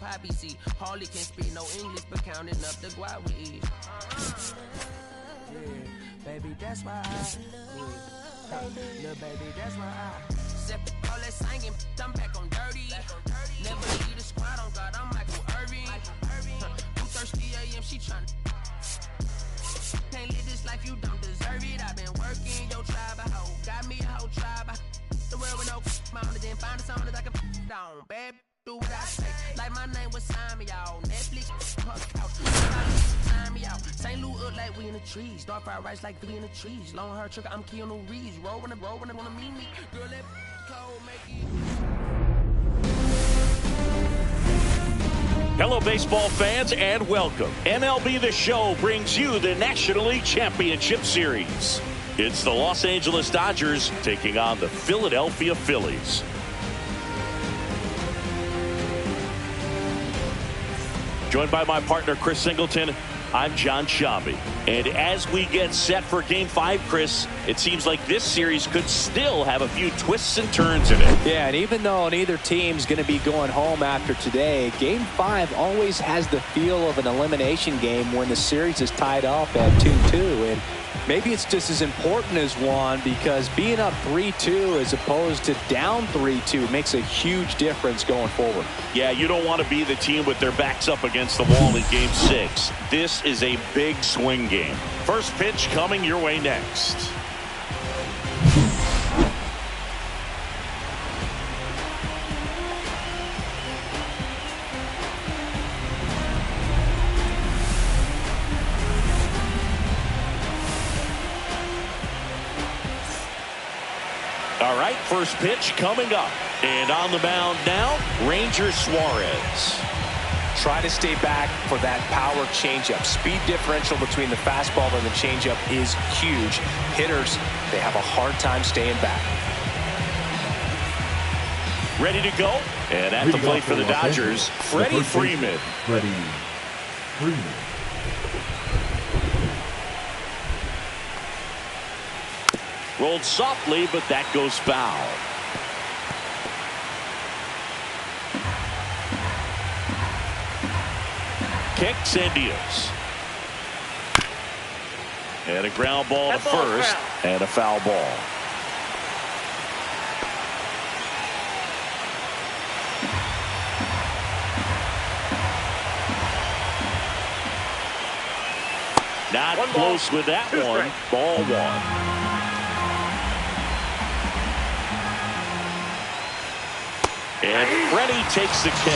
poppy seed. Hardly can speak no English, but counting up the guap we eat. Yeah, baby, that's why little baby, that's why Except all that singing, I'm back on dirty. Never leave the squad on God, I'm Michael Irving. 2:30 a.m., she tryna. Can't live this life, you don't deserve it. I've been working, your tribe a hoe. Got me a whole tribe. The world with no mounted, then find a song that I can down. Bad, do what I say. Like my name was Simon, y'all. Netflix, her couch. Sign me out. St. Louis up like we in the trees. Dark fried rice like we in the trees. Long hair trick, I'm Keanu Reeves. Rolling, wanna meet me. Girl, that cold make it. Hello, baseball fans, and welcome. MLB The Show brings you the National League Championship Series. It's the Los Angeles Dodgers taking on the Philadelphia Phillies. Joined by my partner, Chris Singleton, I'm John Shambi. And as we get set for Game 5, Chris, it seems like this series could still have a few twists and turns in it. Yeah, and even though neither team's going to be going home after today, Game 5 always has the feel of an elimination game when the series is tied up at 2-2. And maybe it's just as important as one, because being up 3-2 as opposed to down 3-2 makes a huge difference going forward. Yeah, you don't want to be the team with their backs up against the wall in Game 6. This is a big swing game. First pitch coming your way next. All right, first pitch coming up. And on the mound now, Ranger Suarez. Try to stay back for that power changeup. Speed differential between the fastball and the changeup is huge. Hitters, they have a hard time staying back. Ready to go. And at the plate for the Dodgers, Freddie Freeman. Freddie Freeman. Rolled softly, but that goes foul. Kicks and deals. And a ground ball to first, and a foul ball. Not close with that one. Ball one. And Freddie takes the K.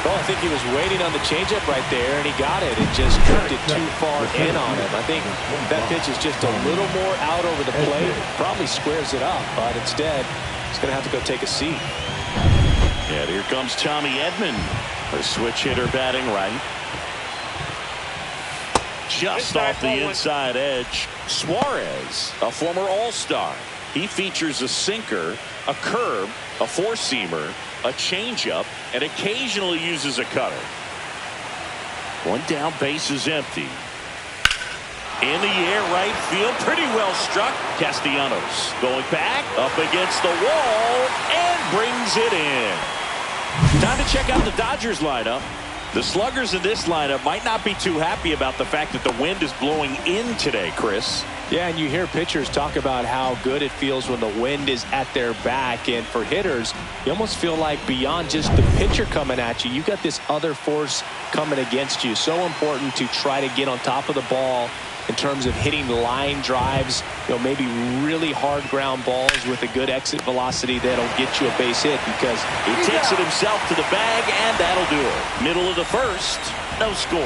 Well, I think he was waiting on the changeup right there, and he got it. It just drifted too far in on him. I think that pitch is just a little more out over the plate. Probably squares it up, but instead, he's going to have to go take a seat. And here comes Tommy Edman, a switch hitter batting right. Just off the inside edge. Suarez, a former All-Star. He features a sinker, a curve, a four-seamer, a changeup, and occasionally uses a cutter. One down, base is empty. In the air, right field, pretty well struck. Castellanos going back, up against the wall, and brings it in. Time to check out the Dodgers lineup. The sluggers in this lineup might not be too happy about the fact that the wind is blowing in today, Chris. Yeah, and you hear pitchers talk about how good it feels when the wind is at their back. And for hitters, you almost feel like beyond just the pitcher coming at you, you got this other force coming against you. So important to try to get on top of the ball in terms of hitting line drives, maybe really hard ground balls with a good exit velocity that'll get you a base hit, because he takes it himself to the bag, and that'll do it. Middle of the first, no score.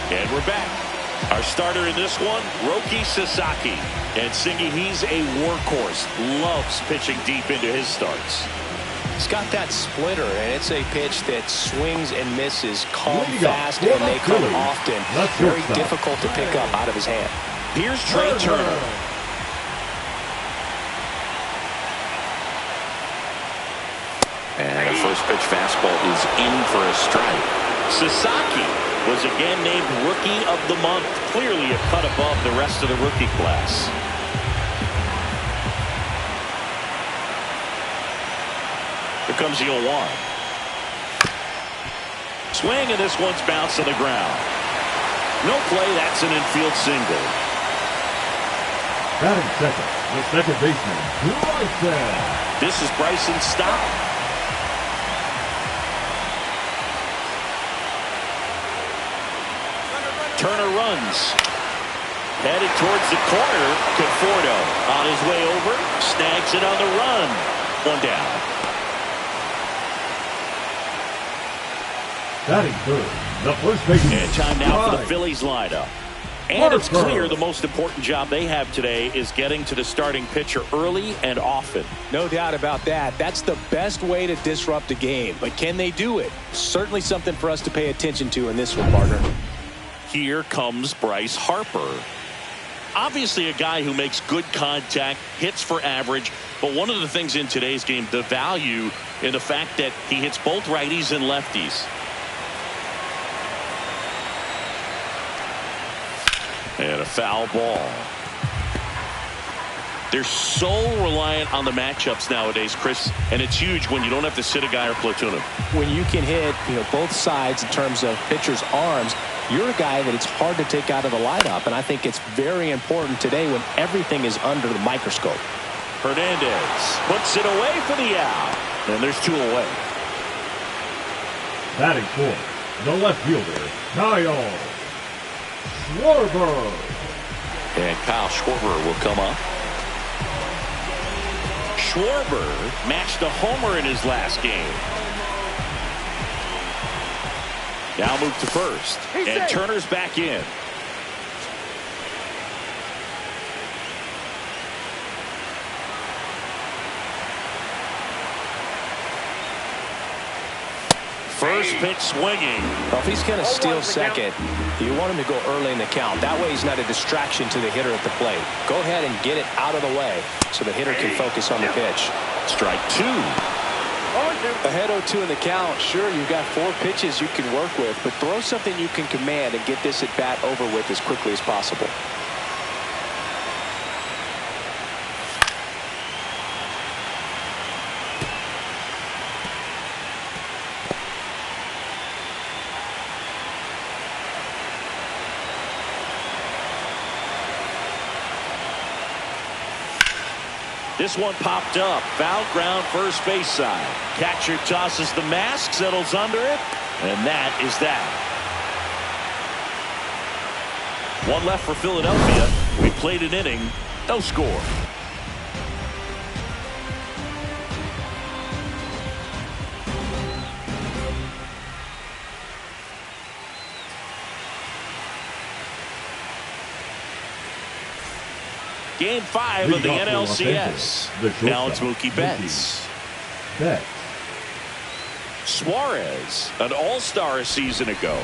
And we're back. Our starter in this one, Roki Sasaki. And Singy, he's a workhorse. Loves pitching deep into his starts. He's got that splitter, and it's a pitch that swings and misses, come fast, and they come often. Very difficult to pick up out of his hand. Here's Trey Turner. And the first pitch fastball is in for a strike. Sasaki was again named Rookie of the Month. Clearly a cut above the rest of the rookie class. Here comes the 0-1. Swing, and this one's bounced to the ground. No play. That's an infield single. Batting second, the second baseman, Bryson. This is Bryson's stop. Turner runs. Headed towards the corner. Conforto on his way over. Snags it on the run. One down. Batting third, the first baseman. And time now for the Phillies lineup. And it's clear the most important job they have today is getting to the starting pitcher early and often. No doubt about that. That's the best way to disrupt a game. But can they do it? Certainly something for us to pay attention to in this one, partner. Here comes Bryce Harper. Obviously a guy who makes good contact, hits for average, but one of the things in today's game, the value in the fact that he hits both righties and lefties. And a foul ball. They're so reliant on the matchups nowadays, Chris, and it's huge when you don't have to sit a guy or platoon him. When you can hit, both sides in terms of pitchers' arms, you're a guy that it's hard to take out of the lineup, and I think it's very important today when everything is under the microscope. Hernandez puts it away for the out, and there's two away. Batting fourth, the left fielder, Kyle Schwarber. And Kyle Schwarber will come up. Schwarber matched a homer in his last game. Now move to first. And Turner's back in. First pitch swinging. Well, if he's going to steal second, you want him to go early in the count. That way he's not a distraction to the hitter at the plate. Go ahead and get it out of the way so the hitter can focus on the pitch. Strike two. Ahead 0-2 in the count. Sure, you've got 4 pitches you can work with, but throw something you can command and get this at bat over with as quickly as possible. This one popped up. Foul ground, first base side. Catcher tosses the mask, settles under it, and that is that. One left for Philadelphia. We played an inning, no score. Game 5 of the NLCS. Now it's Mookie Betts. Suarez, an all-star a season ago,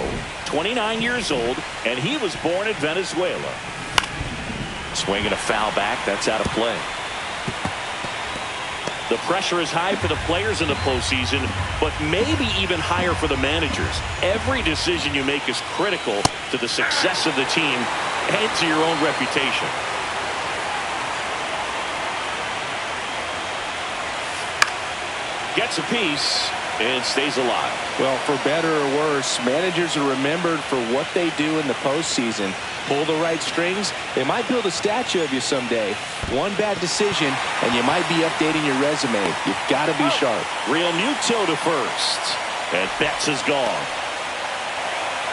29 years old, and he was born in Venezuela. Swinging a foul back. That's out of play. The pressure is high for the players in the postseason, but maybe even higher for the managers. Every decision you make is critical to the success of the team and to your own reputation. Gets a piece and stays alive. Well, for better or worse, managers are remembered for what they do in the postseason. Pull the right strings, they might build a statue of you someday. One bad decision, and you might be updating your resume. You've got to be sharp. Real Muto to first, and Betts is gone.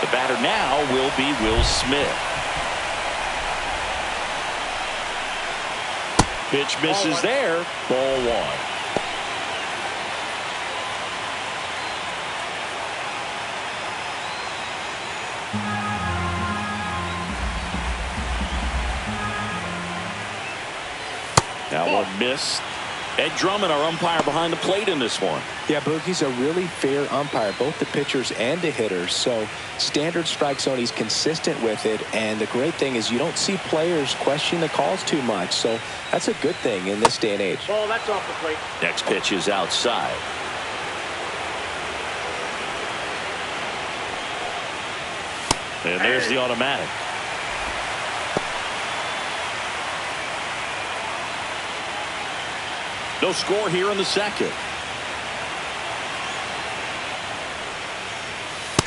The batter now will be Will Smith. Pitch misses there. Ball 1. That one missed. Ed Drummond, our umpire behind the plate in this one. Yeah, Boogie's a really fair umpire, both the pitchers and the hitters. So standard strike zone, he's consistent with it. And the great thing is you don't see players question the calls too much. So that's a good thing in this day and age. Ball, that's off the plate. Next pitch is outside. And there's the automatic. No score here in the second.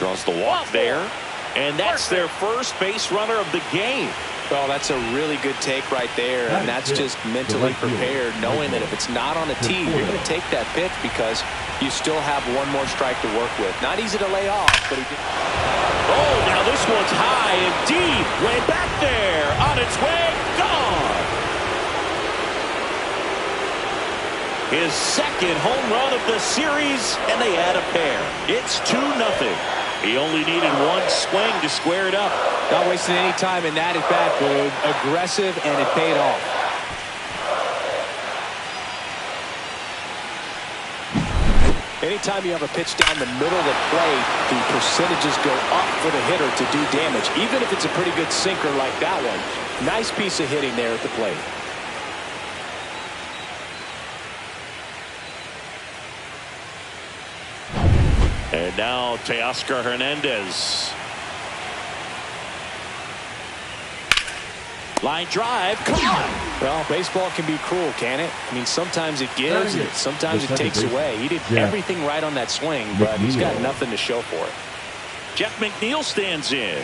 Draws the walk there. And that's their first base runner of the game. Well, that's a really good take right there, and that's just mentally prepared, knowing that if it's not on a tee, you're going to take that pitch because you still have one more strike to work with. Not easy to lay off, but he did. Oh, now this one's high and deep, way back there, on its way, gone. His second home run of the series, and they add a pair. It's 2-0. He only needed one swing to square it up. Not wasting any time in that at-bat, Boog. Aggressive, and it paid off. Anytime you have a pitch down the middle of the plate, the percentages go up for the hitter to do damage, even if it's a pretty good sinker like that one. Nice piece of hitting there at the plate. And now Teoscar Hernandez. Line drive, come on! Well, baseball can be cruel, can it? I mean, sometimes it gives, and sometimes it takes away. He did everything right on that swing, but he's got nothing to show for it. Jeff McNeil stands in.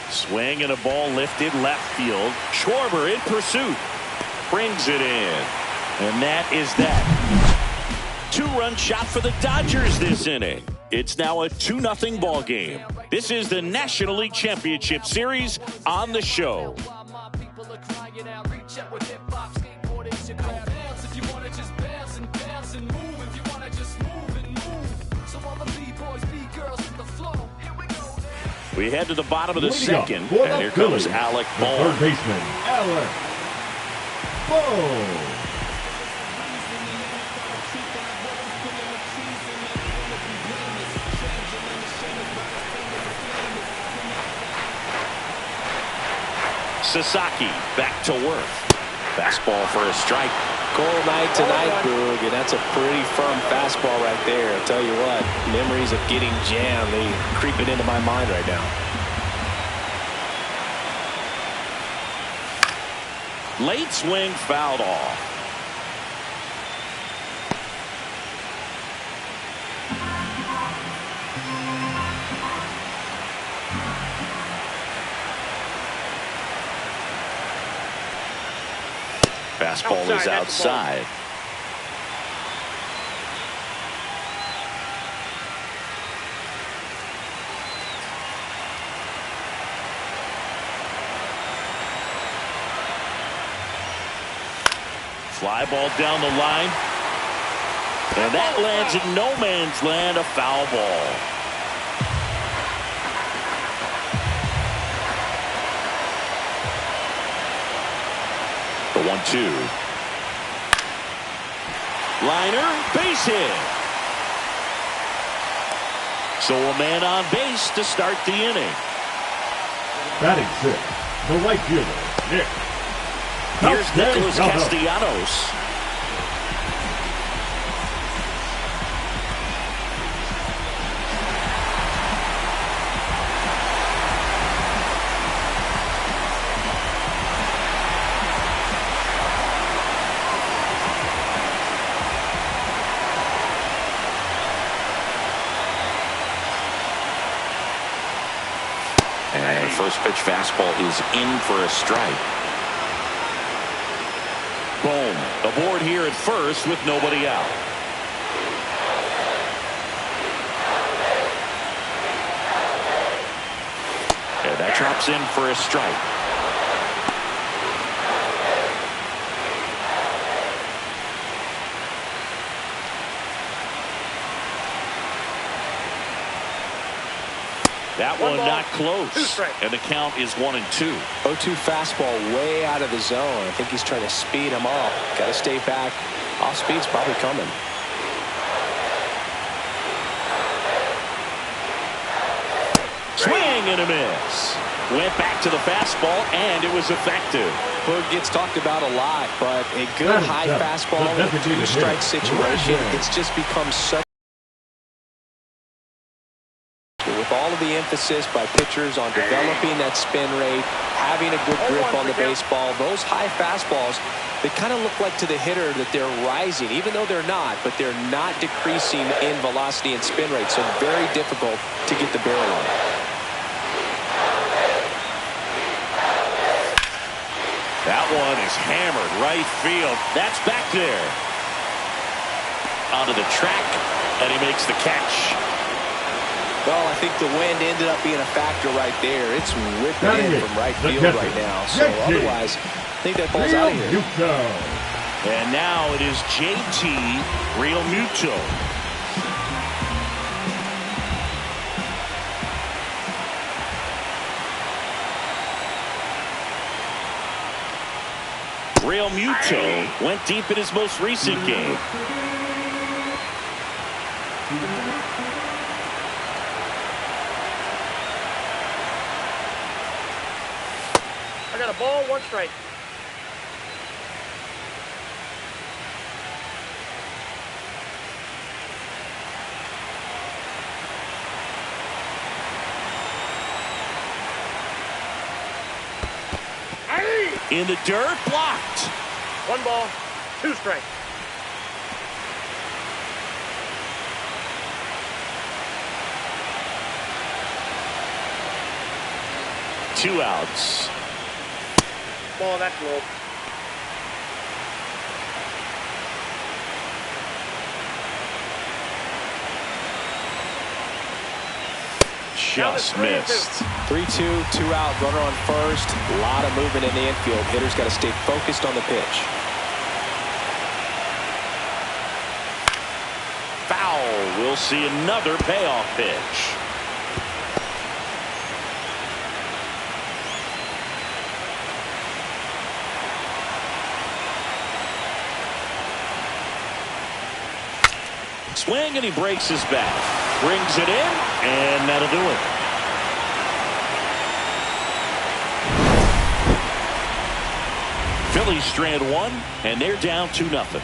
Swing and a ball lifted left field. Schwarber in pursuit. Brings it in. And that is that. Two-run shot for the Dodgers this inning. It's now a 2-0 ball game. This is the National League Championship Series on the show. We head to the bottom of the second, and here comes Alec Bohm. Third baseman, Alec Bohm. Sasaki back to work. Fastball for a strike. Cold night tonight, Boog, and that's a pretty firm fastball right there. I'll tell you what, memories of getting jammed, they creeping into my mind right now. Late swing fouled off. Fastball is outside. Fly ball down the line. And that lands in no man's land, a foul ball. The 1-2. Liner, base hit. So a man on base to start the inning. Batting sixth, the right fielder, Nick. Here's Nicholas Castellanos. And first pitch fastball is in for a strike. Bohm aboard here at first with nobody out. And that drops in for a strike. That one not close. And the count is 1-2. 0-2 fastball way out of the zone. I think he's trying to speed him up. Got to stay back. Off speed's probably coming. Swing and a miss. Went back to the fastball, and it was effective. Boog gets talked about a lot, but a good high fastball in a two-strike situation, it's just become such. with all of the emphasis by pitchers on developing that spin rate, having a good grip on the baseball, those high fastballs, they kind of look like to the hitter that they're rising, even though they're not, but they're not decreasing in velocity and spin rate, so very difficult to get the barrel on. That one is hammered right field. That's back there. Onto the track, and he makes the catch. Well, I think the wind ended up being a factor right there. It's ripping in from right field right now. So otherwise, I think that ball's out of here. And now it is JT Realmuto. Realmuto went deep in his most recent game. I got a ball, 1 strike. In the dirt, blocked. 1 ball, 2 strikes. Two outs. Ball, that's low. Just missed. 3-2, 2 out, runner on first. A lot of movement in the infield. Hitter's got to stay focused on the pitch. Foul. We'll see another payoff pitch. Swing, and he breaks his back. Brings it in, and that'll do it. Phillies strand 1, and they're down 2-0.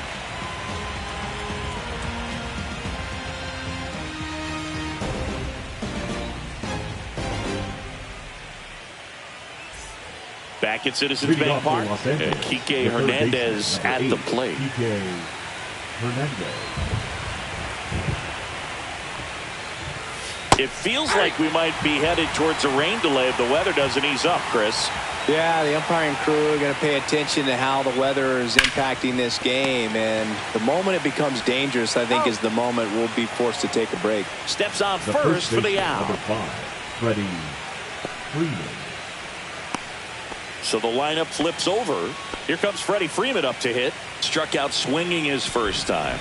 Back at Citizens Bank Park, Kike Hernandez at the plate. Kike Hernandez. It feels like we might be headed towards a rain delay if the weather doesn't ease up, Chris. Yeah, the umpiring crew are going to pay attention to how the weather is impacting this game, and the moment it becomes dangerous, I think, is the moment we'll be forced to take a break. Steps on first for the out. Number 5, Freddie Freeman. So the lineup flips over. Here comes Freddie Freeman up to hit. Struck out swinging his first time.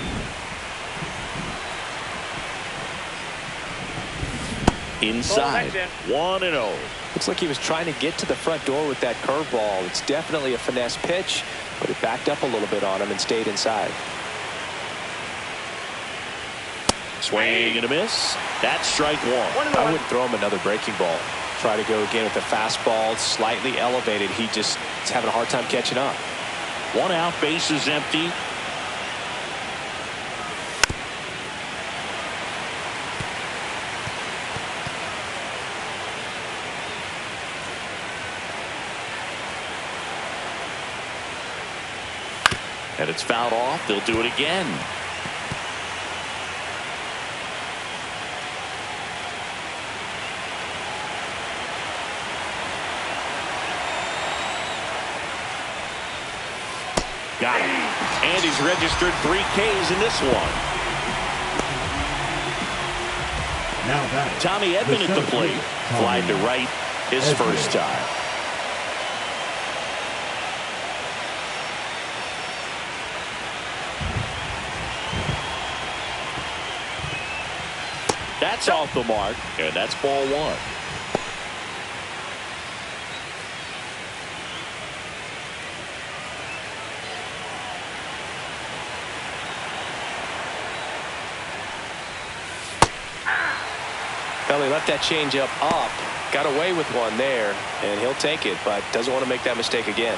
Inside, 1-0. Looks like he was trying to get to the front door with that curveball. It's definitely a finesse pitch, but it backed up a little bit on him and stayed inside. Swing and a miss. That's strike 1. I wouldn't throw him another breaking ball. Try to go again with the fastball, slightly elevated. He just is having a hard time catching up. 1 out, base is empty. And it's fouled off. They'll do it again. Got him. And he's registered 3 Ks in this one. Now that Tommy Edman at the plate. Flied to right his first time. That's off the mark, and that's ball 1. He left that changeup up, got away with one there, and he'll take it, but doesn't want to make that mistake again.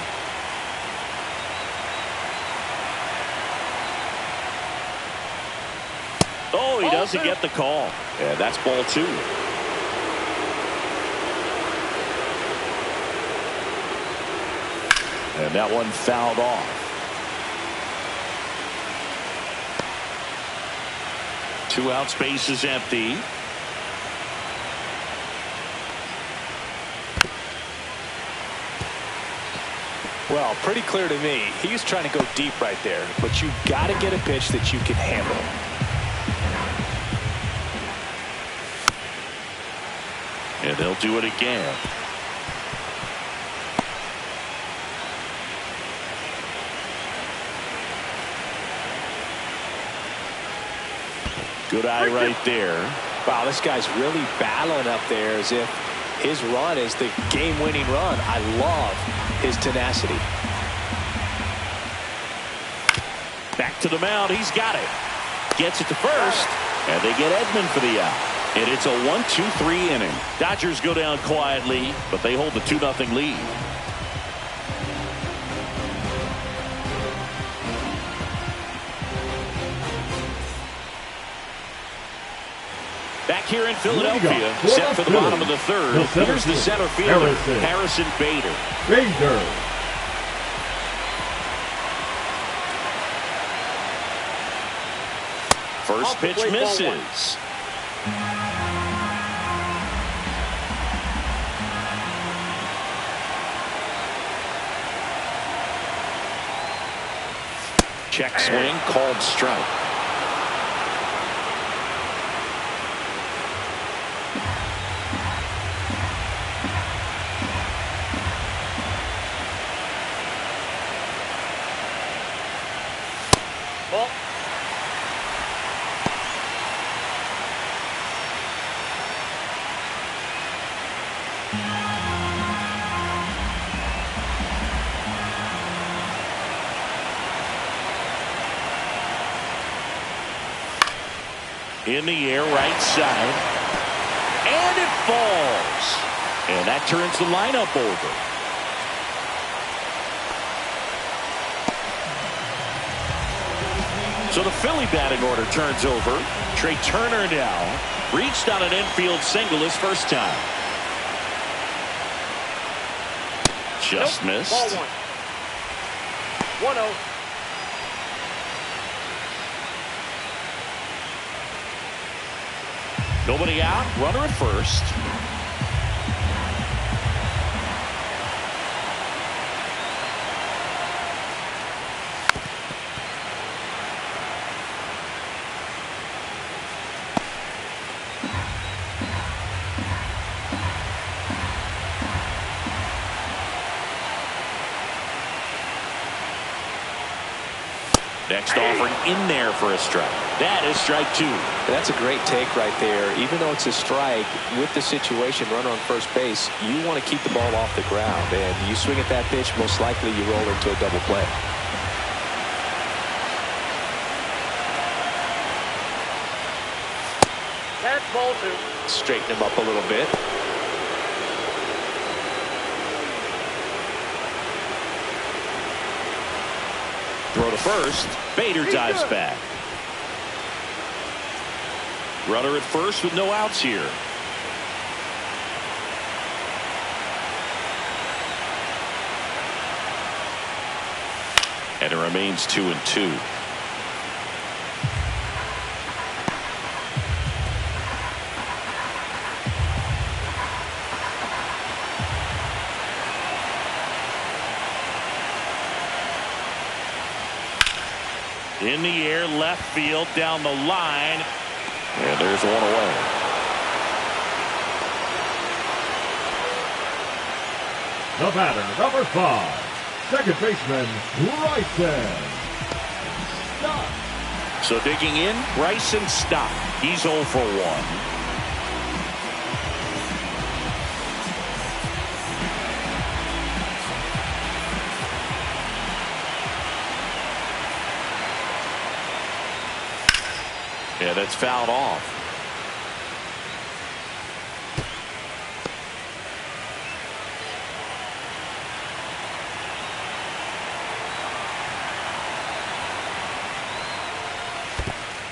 Oh, he doesn't get the call. Yeah, that's ball 2. And that one fouled off. 2 outs, base is empty. Well, pretty clear to me. He's trying to go deep right there, but you got to get a pitch that you can handle. And they'll do it again. Good eye right there. Wow, this guy's really battling up there as if his run is the game-winning run. I love his tenacity. Back to the mound. He's got it. Gets it to first. And they get Edman for the out. And it's a 1-2-3 inning. Dodgers go down quietly, but they hold the 2-0 lead. Back here in Philadelphia, set for the bottom of the third. Here's the center fielder, Harrison Bader. First pitch misses. Check swing, called strike. Ball. In the air, right side. And it falls. And that turns the lineup over. So the Philly batting order turns over. Trey Turner now reached on an infield single his first time. Just missed. Ball 1. 1-0. Nobody out. Runner at first. Next offering in there for a strike. That is strike 2. That's a great take right there. Even though it's a strike, with the situation, runner on first base, you want to keep the ball off the ground. And you swing at that pitch, most likely you roll into a double play. That's ball 2. Straighten him up a little bit. Throw to first. Bader dives back. Runner at first with no outs here. And it remains 2-2. In the air, left field, down the line. And there's one away. The batter, number 5, second baseman, Bryson Stott. So digging in, Bryson Stott. He's 0 for 1. Yeah, that's fouled off.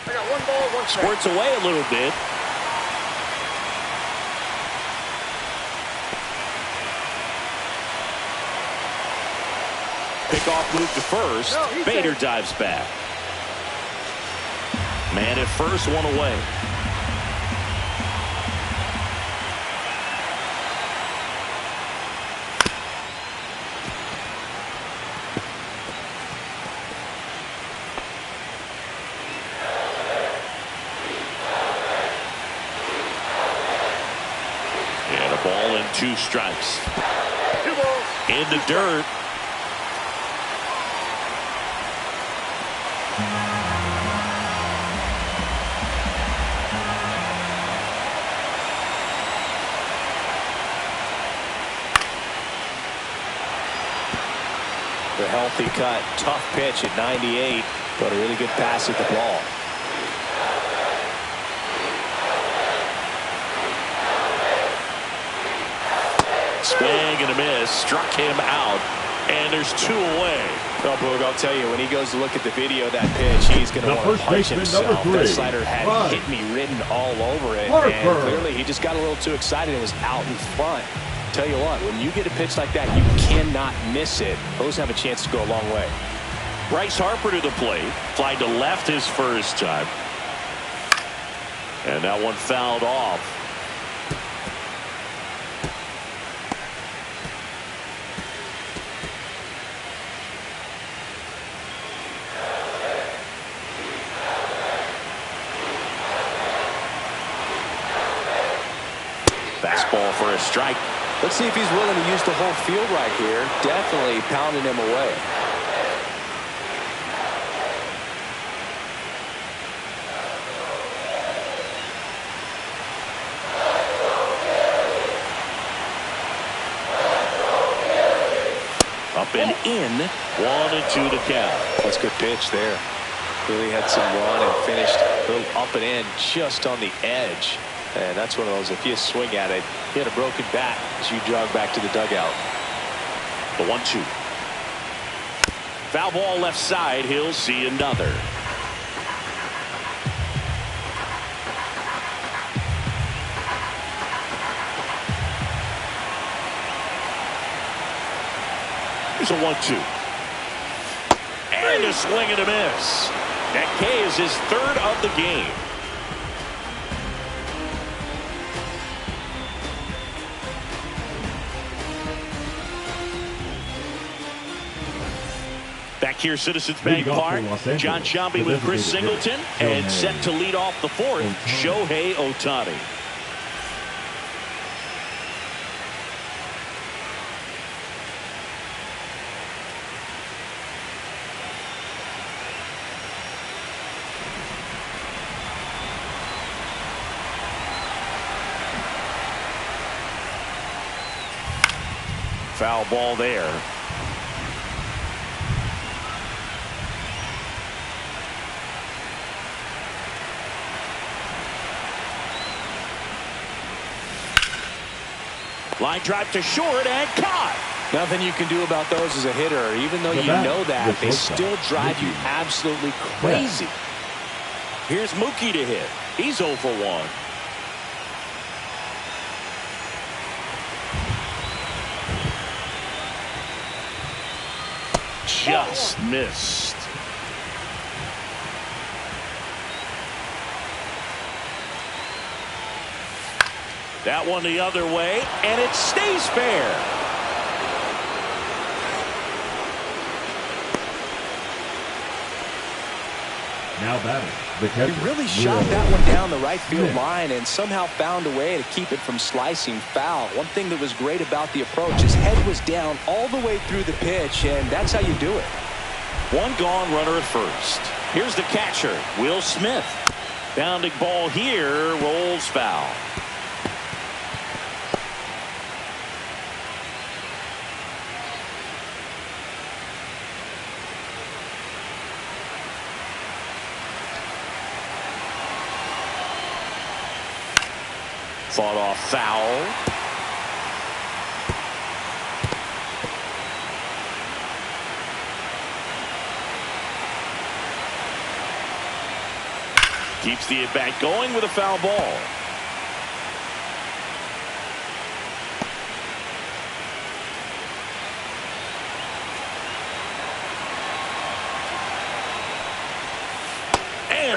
I got 1 ball, 1 strike. Squirts away a little bit. takeoff move to first. Bader dives back. Man at first, one away. And a ball and 2 strikes. In the dirt. The healthy cut, tough pitch at 98, but a really good pass at the ball. Swing and a miss, struck him out, and there's 2 away. Well, Boog, I'll tell you, when he goes to look at the video of that pitch, he's going to want to punch himself. That slider had hit me written all over it, and clearly he just got a little too excited and was out in front. Tell you what, when you get a pitch like that, you cannot miss it. Those have a chance to go a long way. Bryce Harper to the plate. Fly to left his first time. And that one fouled off. Fastball for a strike. Let's see if he's willing to use the whole field right here. Definitely pounding him away. Up and in. 1-2 to count. That's a good pitch there. Really had some run and finished a little up and in just on the edge. And that's one of those, if you swing at it, you had a broken bat as you jog back to the dugout. The 1-2. Foul ball left side. He'll see another. Here's a 1-2. And a swing and a miss. That K is his 3rd of the game. Back here, Citizens Bank Park. John Sciambi with Chris Singleton. And set to lead off the 4th, Shohei Ohtani. Foul ball there. Line drive to short and caught. Nothing you can do about those as a hitter. Even though you know that, they still drive you absolutely crazy. Here's Mookie to hit. He's 0 for 1. Just missed. That one the other way, and it stays fair. Now batting. He really shot that one down the right field line and somehow found a way to keep it from slicing foul. One thing that was great about the approach, his head was down all the way through the pitch, and that's how you do it. One gone, runner at first. Here's the catcher, Will Smith. Bounding ball here, rolls foul. Fought off foul. Keeps the at-bat going with a foul ball.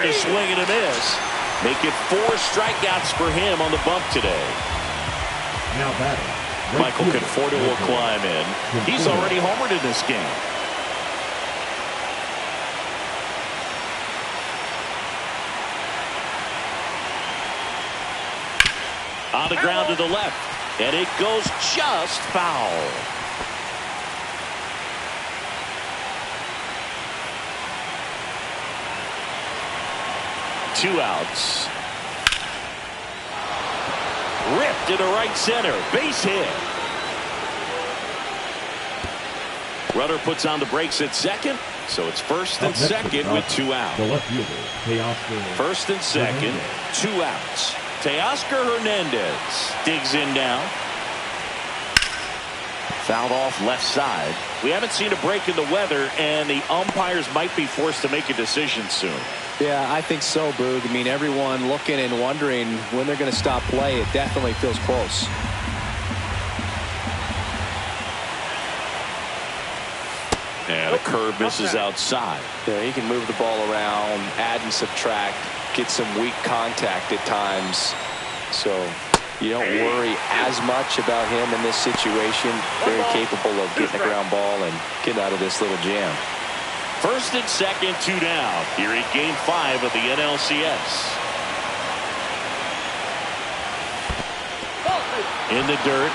a swing and a miss. Make it 4 strikeouts for him on the bump today. Now batting. Michael Conforto will climb in. He's already homered in this game. On the ground to the left. And it goes just foul. Two outs. Ripped into right center. Base hit. Runner puts on the brakes at second. So it's first and second with 2 outs. The left fielder, First and second, 2 outs. Teoscar Hernandez digs in now. Fouled off left side. We haven't seen a break in the weather, and the umpires might be forced to make a decision soon. Yeah, I think so, Boog. I mean, everyone looking and wondering when they're going to stop play. It definitely feels close. And a curve misses outside. Yeah, he can move the ball around, add and subtract, get some weak contact at times. So you don't worry as much about him in this situation. Very capable of getting a ground ball and getting out of this little jam. First and second, 2 down. Here in Game 5 of the NLCS. In the dirt.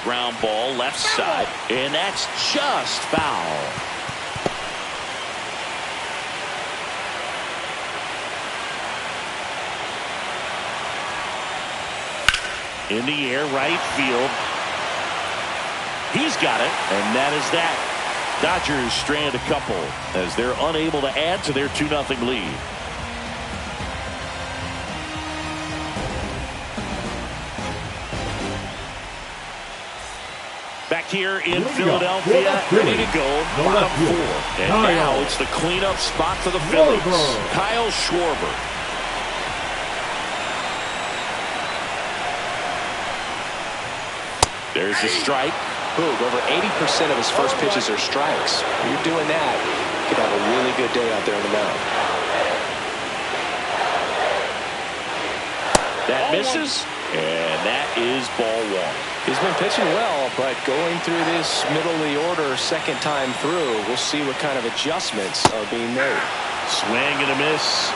Ground ball left side, and that's just foul. In the air, right field. He's got it, and that is that. Dodgers strand a couple as they're unable to add to their 2-0 lead. Back here in Philadelphia, ready to go, bottom 4. And now it's the cleanup spot for the Phillies. Kyle Schwarber. There's a strike. Boog, over 80% of his first pitches are strikes. When you're doing that, you could have a really good day out there in the mound. That misses, and that is ball 1. He's been pitching well, but going through this middle of the order second time through, we'll see what kind of adjustments are being made. Swing and a miss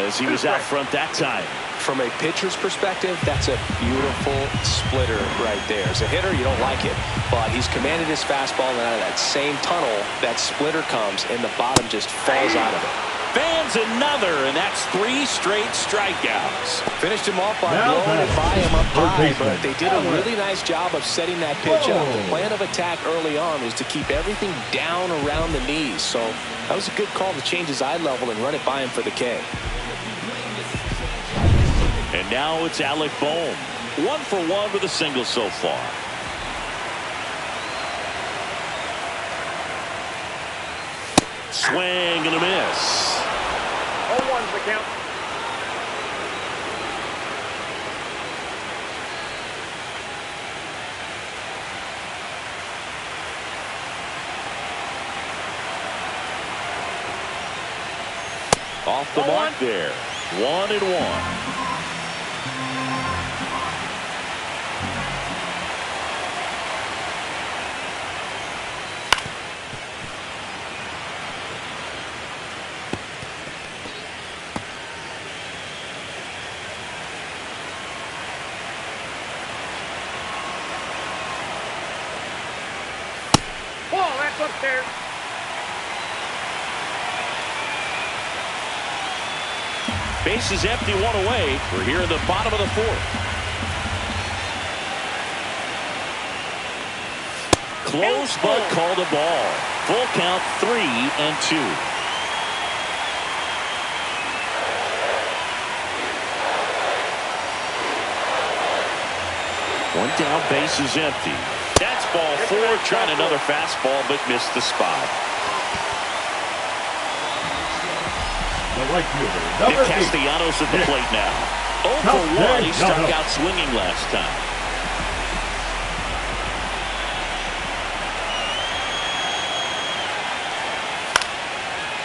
as he was out front that time. From a pitcher's perspective, that's a beautiful splitter right there. As a hitter, you don't like it, but he's commanded his fastball, and out of that same tunnel, that splitter comes, and the bottom just falls out of it. Fans another, and that's 3 straight strikeouts. Finished him off by blowing it by him up high, but they did a really nice job of setting that pitch up. The plan of attack early on was to keep everything down around the knees, so that was a good call to change his eye level and run it by him for the K. And now it's Alec Bohm. 1 for 1 with a single so far. Swing and a miss. 0-1's the count. Off the mark there. 1-1. Up there. Base is empty, 1 away. We're here in the bottom of the 4th. Close but called a ball. Full count, 3-2. One down, base is empty. That's ball 4, trying another fastball, but missed the spot. the right fielder, number 8. Castellanos at the plate now. 0 for 1. He struck out swinging last time.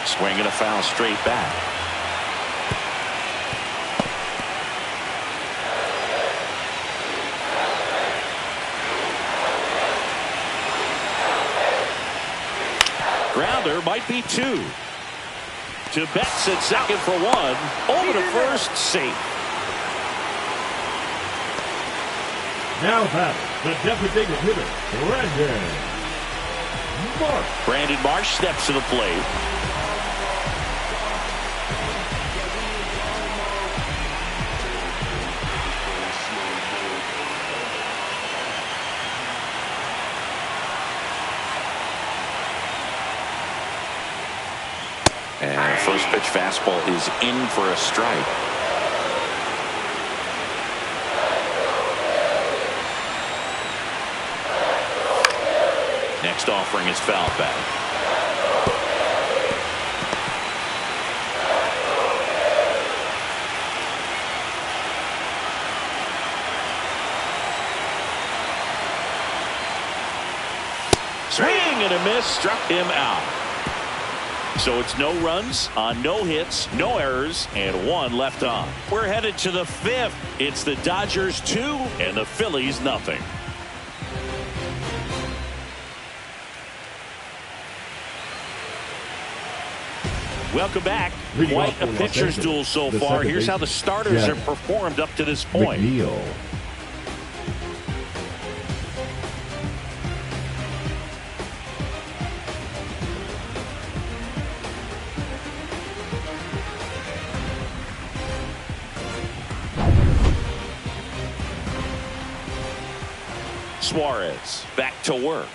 Swinging a foul straight back. Grounder might be 2. To Betts at second for 1. Over to first, safe. Now batting, the designated hitter, Brandon Marsh steps to the plate. And first pitch fastball is in for a strike. Next offering is foul back. Swing and a miss, struck him out. So it's no runs on no hits, no errors, and 1 left on. We're headed to the 5th. It's the Dodgers 2 and the Phillies nothing. Welcome back. Quite a pitcher's duel so far. Here's how the starters have performed up to this point. Suarez back to work.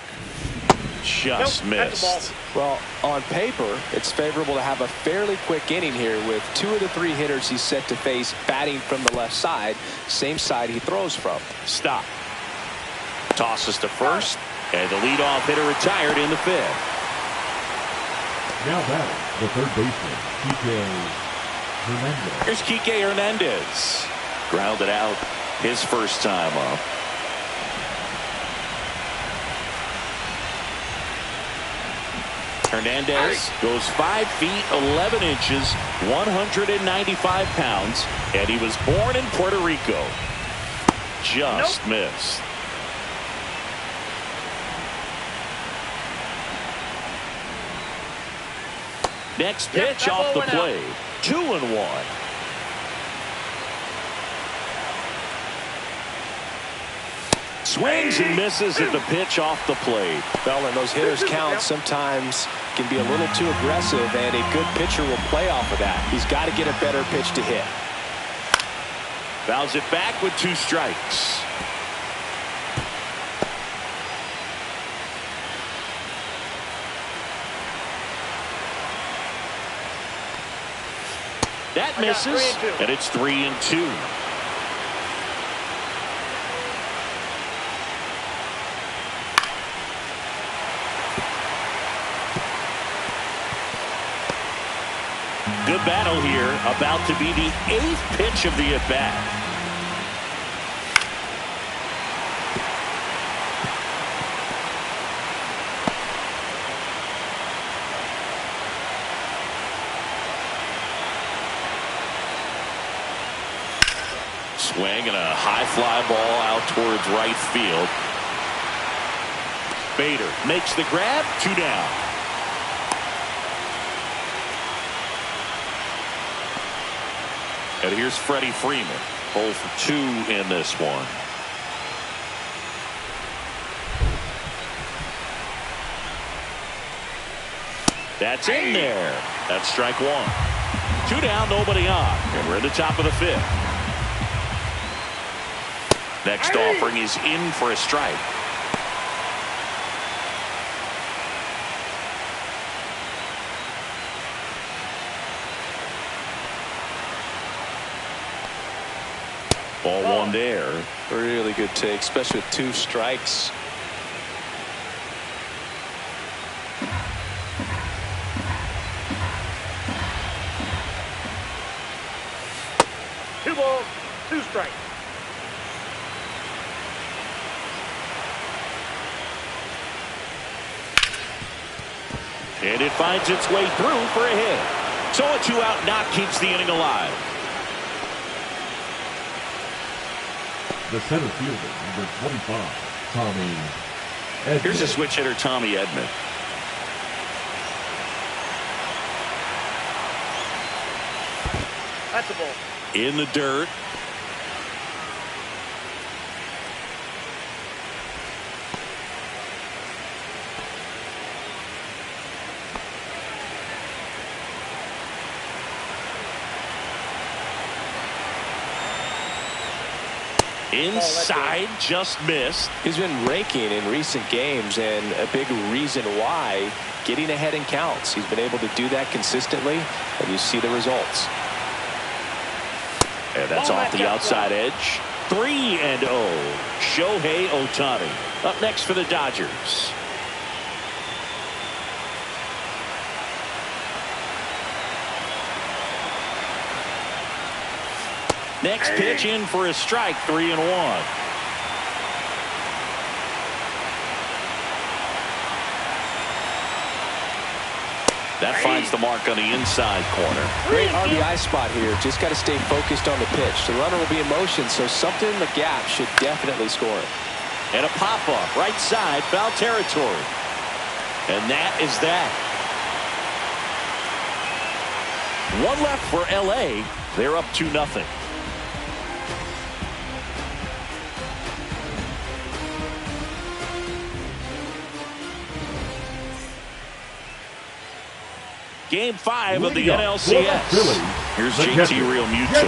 Just missed. Well, on paper, it's favorable to have a fairly quick inning here with 2 of the 3 hitters he's set to face batting from the left side, same side he throws from. Stop. Tosses to first, and the leadoff hitter retired in the 5th. Now batting, the third baseman, Kike Hernandez. Here's Kike Hernandez. Grounded out his first time up. Hernandez goes 5 feet 11 inches, 195 pounds, and he was born in Puerto Rico. Just missed. Next pitch off the plate. 2-1. Swings and misses at the pitch off the plate. Well, and those hitters count sometimes can be a little too aggressive, and a good pitcher will play off of that. He's got to get a better pitch to hit. Fouls it back with 2 strikes. That misses, and it's 3-2. Good battle here, about to be the 8th pitch of the at-bat. Swing and a high fly ball out towards right field. Bader makes the grab, 2 down. And here's Freddie Freeman, 0 for 2 in this one. That's in there. That's strike 1. 2 down, nobody on, and we're at the top of the 5th. Next offering is in for a strike. Ball 1 there. Really good take, especially with 2 strikes. balls, 2 strikes. And it finds its way through for a hit. So a 2-out knock keeps the inning alive. The center fielder, number 25, Tommy Edman. Here's a switch hitter, Tommy Edman. That's a ball. In the dirt. Inside, just missed. He's been raking in recent games, and a big reason why, getting ahead in counts. He's been able to do that consistently, and you see the results. And that's off the outside edge. 3-0. Shohei Ohtani up next for the Dodgers. Next pitch in for a strike, 3-1. That finds the mark on the inside corner. Great RBI spot here. Just got to stay focused on the pitch. The runner will be in motion, so something in the gap should definitely score it. And a pop-up, right side, foul territory. And that is that. One left for L.A. They're up 2-0. Game 5 of the NLCS. Here's JT Realmuto.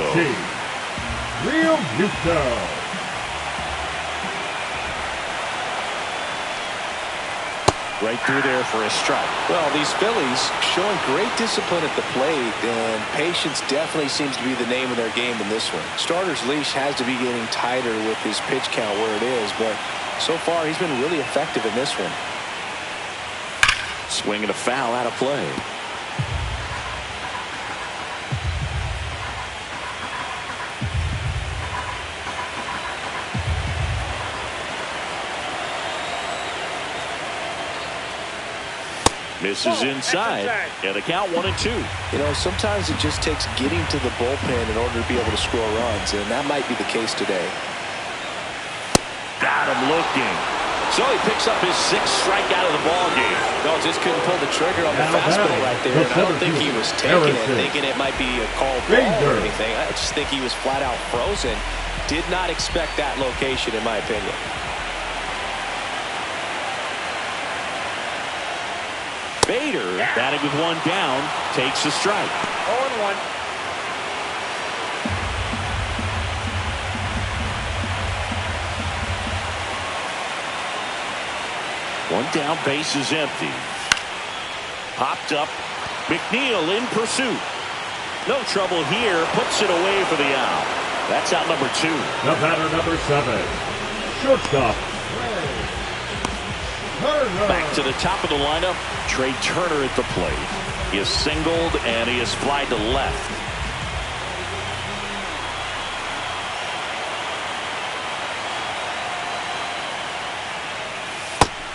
Right through there for a strike. Well, these Phillies showing great discipline at the plate, and patience definitely seems to be the name of their game in this one. Starter's leash has to be getting tighter with his pitch count where it is, but so far he's been really effective in this one. Swinging a foul out of play. Misses inside, and the count 1-2. You know, sometimes it just takes getting to the bullpen in order to be able to score runs, and that might be the case today. Got him looking. So he picks up his 6th strikeout of the ball game. No, just couldn't pull the trigger on the fastball right there. And I don't think he was taking it, thinking it might be a called ball or anything. I just think he was flat out frozen. Did not expect that location, in my opinion. Bader, batting with 1 down, takes a strike. 0-1. One down, base is empty. Popped up. McNeil in pursuit. No trouble here. Puts it away for the out. That's out number 2. The batter, number 7. Shortstop. Back to the top of the lineup. Trey Turner at the plate. He is singled and he is flied to left.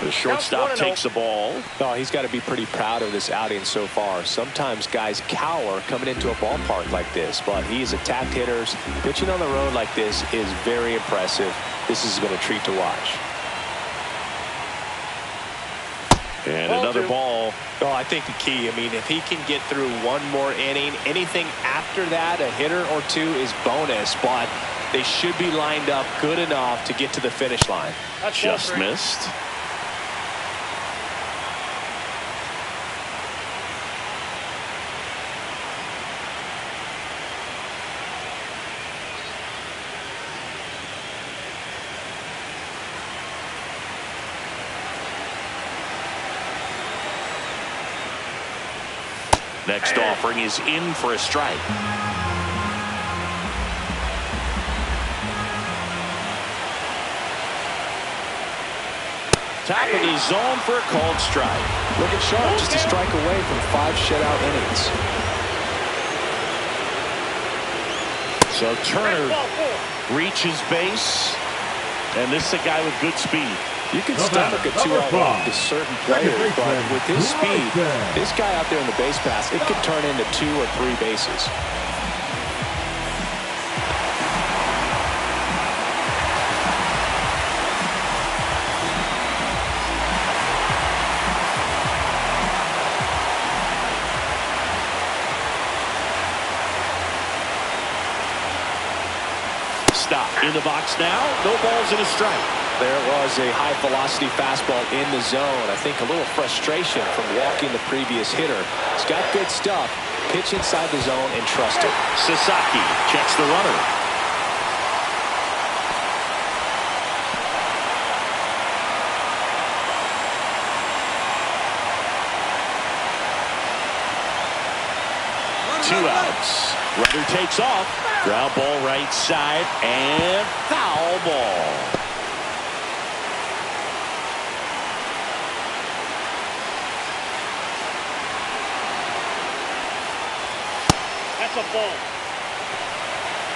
The shortstop takes the ball. Oh, he's got to be pretty proud of this outing so far. Sometimes guys cower coming into a ballpark like this, but he's attacked hitters. Pitching on the road like this is very impressive. This has been a treat to watch. And another ball. Oh, I think the key, I mean, if he can get through one more inning, anything after that, a hitter or 2 is bonus, but they should be lined up good enough to get to the finish line. Just missed. Next offering is in for a strike. Top of the zone for a called strike. Looking sharp, just a strike away from 5 shutout innings. So Turner reaches base, and this is a guy with good speed. You can stomach a 2-out walk to certain players, but with his speed, this guy out there in the base pass, it could turn into 2 or 3 bases. Stop. In the box now. No balls and a strike. There was a high-velocity fastball in the zone. I think a little frustration from walking the previous hitter. He's got good stuff. Pitch inside the zone and trust it. Sasaki checks the runner. Two outs. Runner takes off. Ground ball right side and foul ball. That's a ball.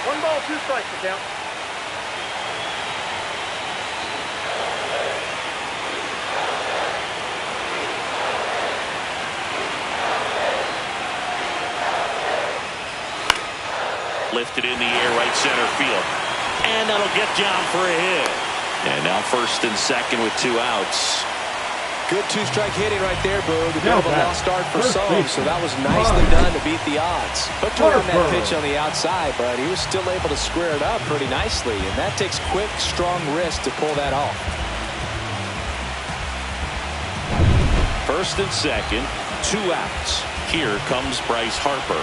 1 ball, 2 strikes to count. Lifted in the air, right center field. And that'll get down for a hit. And now first and second with 2 outs. Good 2-strike hitting right there, Boog. A bit of a lost start for some, so that was nicely done to beat the odds. Hooked around that pitch on the outside, but he was still able to square it up pretty nicely, and that takes quick, strong wrist to pull that off. First and second, 2 outs. Here comes Bryce Harper.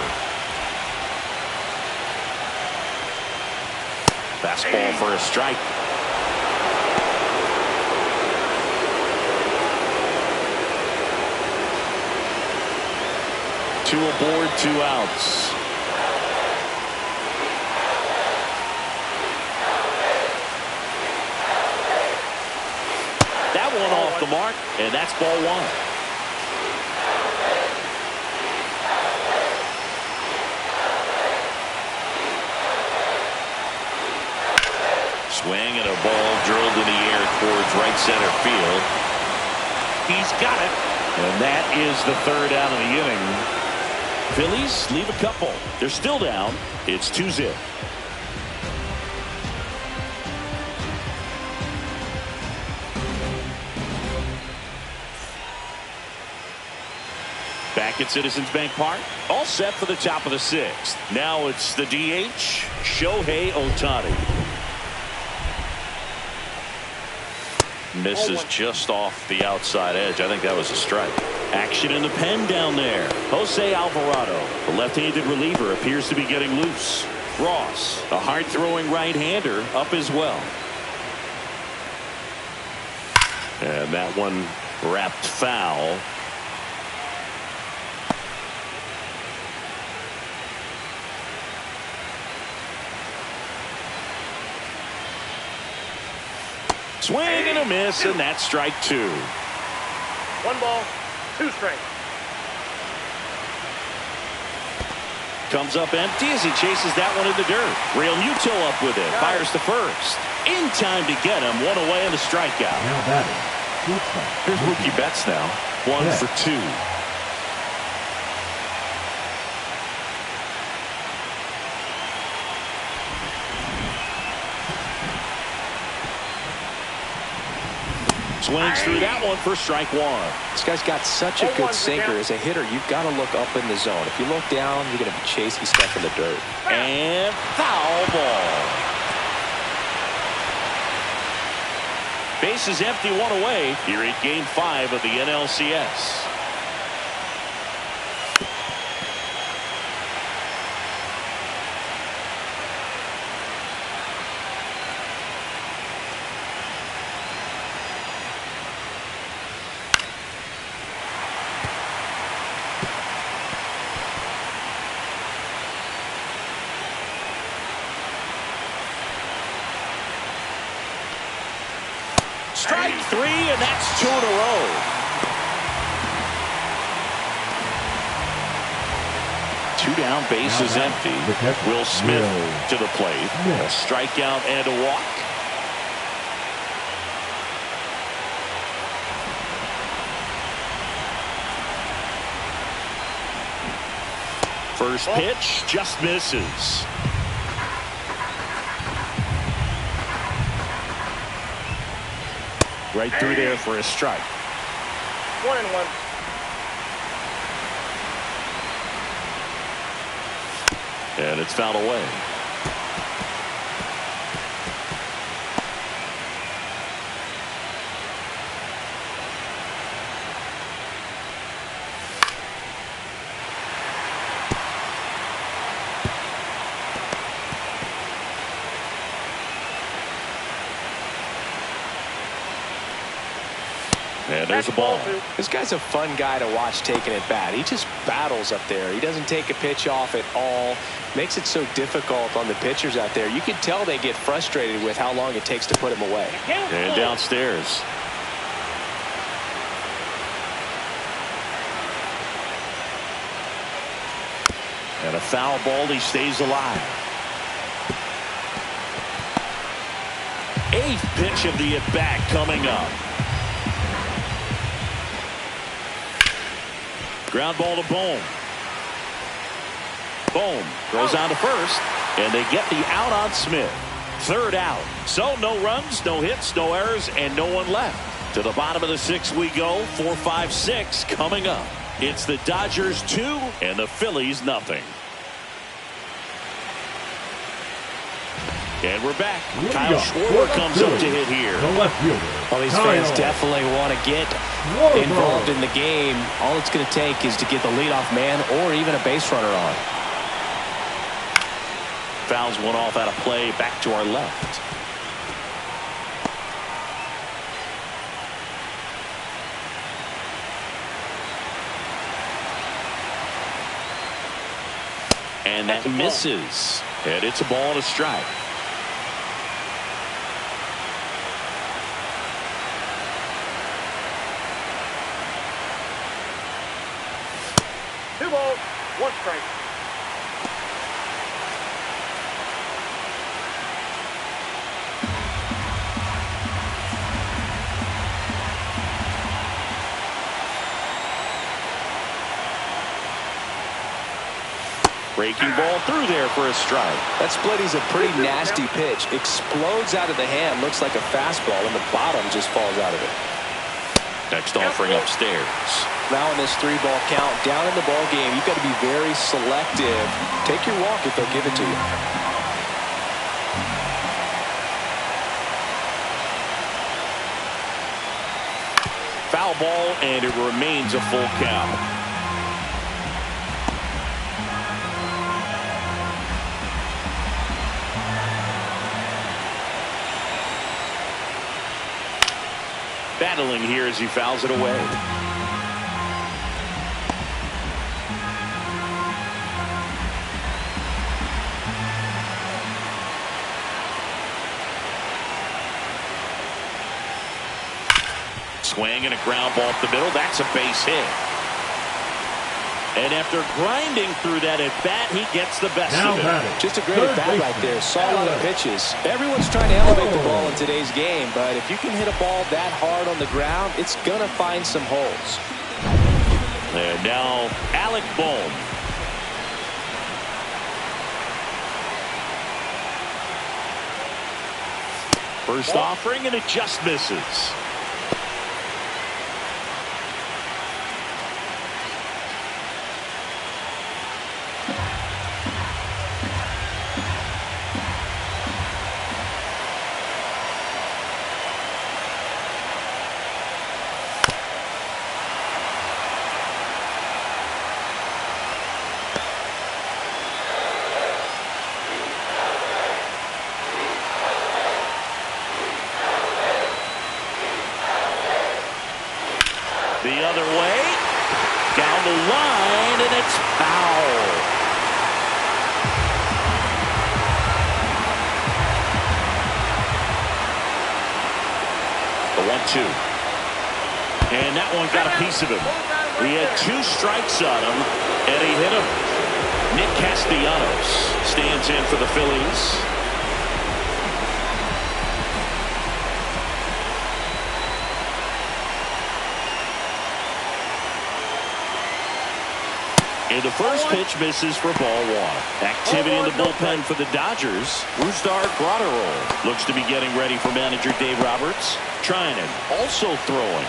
Fastball for a strike. Two aboard, 2 outs. That one off the mark, and that's ball 1. Swing and a ball drilled in the air towards right center field. He's got it. And that is the 3rd out of the inning. Phillies leave a couple. They're still down. It's 2-0. Back at Citizens Bank Park. All set for the top of the 6th. Now it's the DH, Shohei Ohtani. Misses just off the outside edge. I think that was a strike. Action in the pen down there. Jose Alvarado, the left-handed reliever, appears to be getting loose. Ross, a hard-throwing right-hander, up as well. And that one wrapped foul. Swing and a miss, and that's strike 2. 1 ball, 2 strikes. Comes up empty as he chases that one in the dirt. Real Muto up with it. Fires to first. In time to get him. 1 away on the strikeout. Now batting. Here's Mookie Betts now. 1 for 2. Swings through that one for strike 1. This guy's got such a good sinker. As a hitter, you've got to look up in the zone. If you look down, you're going to be chasing stuff in the dirt. And foul ball. Base is empty, 1 away here in Game 5 of the NLCS. Strike 3, and that's 2 in a row. 2 down, bases empty. Will Smith to the plate. A strikeout and a walk. First pitch just misses. Right through there for a strike. 1-1. And it's fouled away. And there's a ball. This guy's a fun guy to watch taking at bat. He just battles up there. He doesn't take a pitch off at all. Makes it so difficult on the pitchers out there. You can tell they get frustrated with how long it takes to put him away. And downstairs. And a foul ball. He stays alive. 8th pitch of the at-bat coming up. Ground ball to Bohm. Bohm goes on to first, and they get the out on Smith. 3rd out. So no runs, no hits, no errors, and no one left. To the bottom of the 6th we go. 4, 5, 6 coming up. It's the Dodgers 2 and the Phillies nothing. And we're back. Kyle Schwarber comes up to hit here. Well, these fans definitely want to get involved in the game. All it's going to take is to get the leadoff man or even a base runner on. Fouls one off out of play. Back to our left. And that misses. And it's a ball and a strike. Two balls, one strike. Breaking ball through there for a strike. That splitty's a pretty nasty pitch. Explodes out of the hand. Looks like a fastball, and the bottom just falls out of it. Next offering upstairs. Now in this 3-ball count, down in the ball game, you've got to be very selective. Take your walk if they'll give it to you. Foul ball, and it remains a full count. Battling here as he fouls it away. Swing and a ground ball up the middle. That's a base hit. And after grinding through that at bat, he gets the best of it. Just a great at bat right there. Saw a lot of pitches. Everyone's trying to elevate the ball in today's game, but if you can hit a ball that hard on the ground, it's gonna find some holes. And now Alec Bohm. First offering, and it just misses. The other way, down the line, and it's foul. The 1-2. And that one got a piece of him. He had 2 strikes on him, and he hit him. Nick Castellanos stands in for the Phillies. And the first pitch misses for ball one. Activity in the bullpen for the Dodgers. Brusdar Graterol looks to be getting ready for manager Dave Roberts. Trinan also throwing.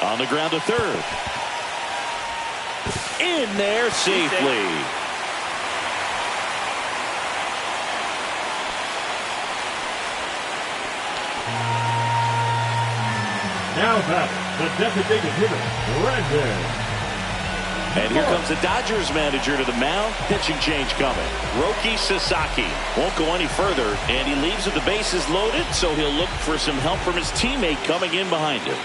On the ground to third. In there safely. Now batting, the designated hitter, Brandon. And here comes the Dodgers manager to the mound. Pitching change coming. Roki Sasaki won't go any further, and he leaves with the bases loaded, so he'll look for some help from his teammate coming in behind him.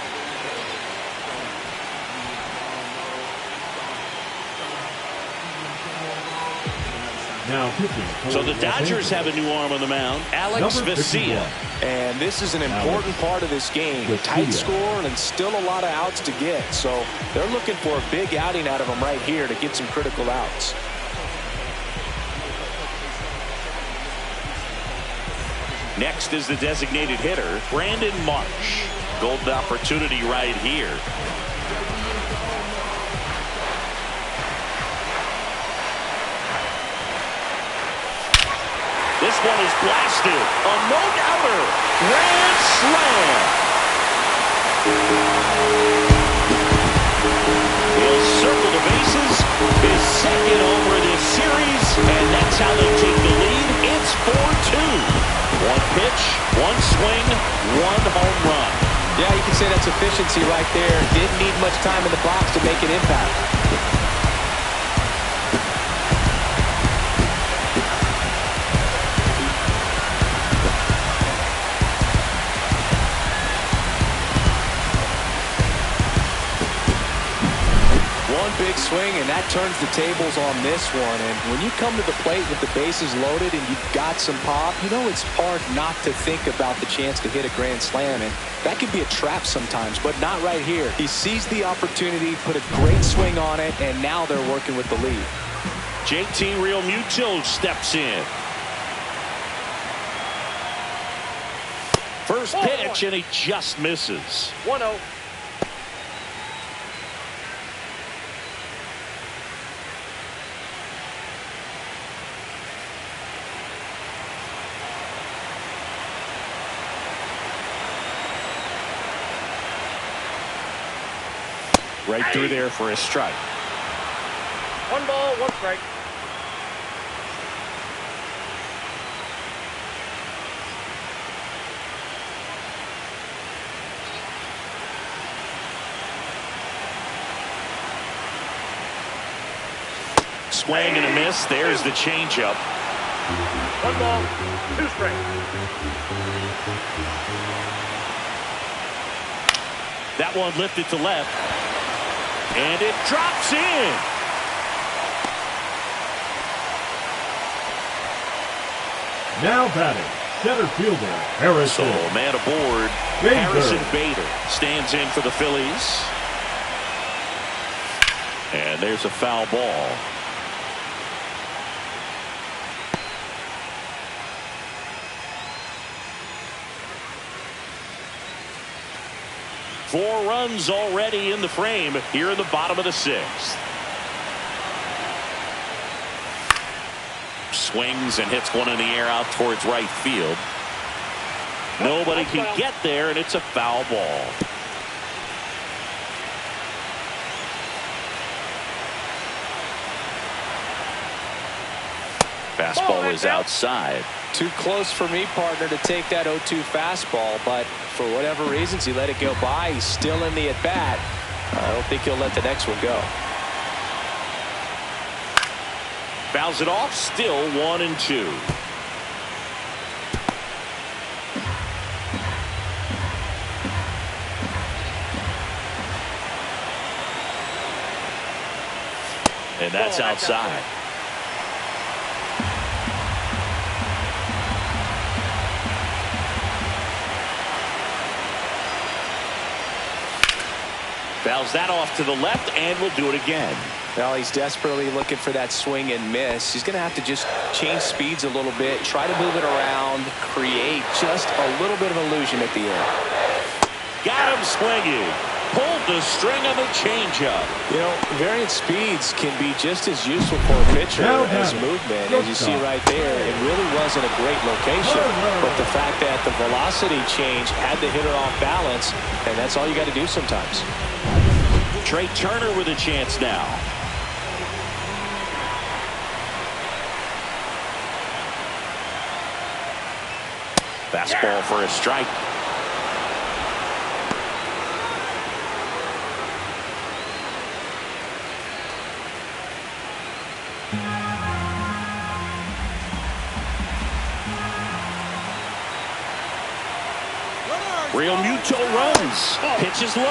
Now pitching. So the Dodgers have a new arm on the mound, Alex Vesia. And this is an important part of this game. Tight score and still a lot of outs to get. So they're looking for a big outing out of him right here to get some critical outs. Next is the designated hitter, Brandon Marsh. Golden opportunity right here. This one is blasted. A no-doubter. Grand slam. He'll circle the bases. His second homer in this series. And that's how they take the lead. It's 4-2. One pitch, one swing, one home run. Yeah, you can say that's efficiency right there. Didn't need much time in the box to make an impact. Big swing, and that turns the tables on this one. And when you come to the plate with the bases loaded and you've got some pop, you know it's hard not to think about the chance to hit a grand slam, and that can be a trap sometimes, but not right here. He sees the opportunity, put a great swing on it, and now they're working with the lead. JT Realmuto steps in. First pitch, and he just misses. 1-0. Right through there for a strike. 1 ball, 1 strike. Swing and a miss. There's the changeup. 1 ball, 2 strikes. That one lifted to left. And it drops in. Now batting, center fielder, Harrison. So, man aboard, Bader. Harrison Bader stands in for the Phillies. And there's a foul ball. Four runs already in the frame here in the bottom of the 6th. Swings and hits one in the air out towards right field. Nobody can get there, and it's a foul ball. Fastball is outside. Too close for me, partner, to take that 0-2 fastball, but for whatever reasons he let it go by. He's still in the at-bat. I don't think he'll let the next one go. Fouls it off, still 1-2. And that's outside. Fouls that off to the left and will do it again. Well, he's desperately looking for that swing and miss. He's going to have to just change speeds a little bit, try to move it around, create just a little bit of illusion at the end. Got him swinging. Pulled the string on the changeup. You know, variant speeds can be just as useful for a pitcher as movement. As you see right there, it really wasn't a great location. But the fact that the velocity change had the hitter off balance, and that's all you got to do sometimes. Trey Turner with a chance now. Fastball for a strike. Real Muto runs. Pitch is low.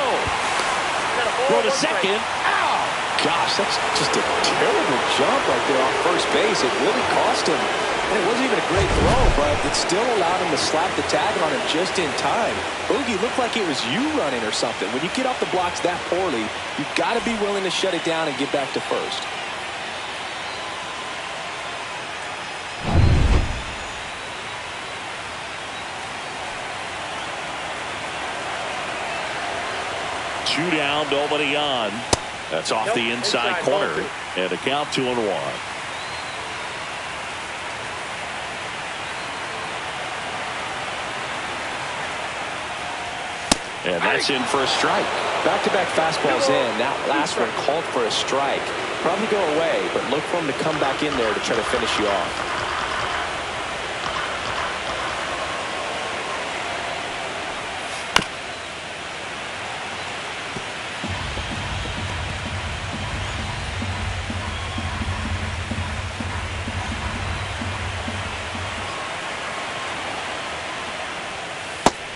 Throw to second. Ow! Gosh, that's just a terrible jump right there on first base. It really cost him. And it wasn't even a great throw, but it still allowed him to slap the tag on him just in time. Boogie looked like it was you running or something. When you get off the blocks that poorly, you've got to be willing to shut it down and get back to first. Two down, nobody on. That's off the inside corner. And a count 2-1. And that's in for a strike. Back-to-back fastballs in. That last one called for a strike. Probably go away, but look for him to come back in there to try to finish you off.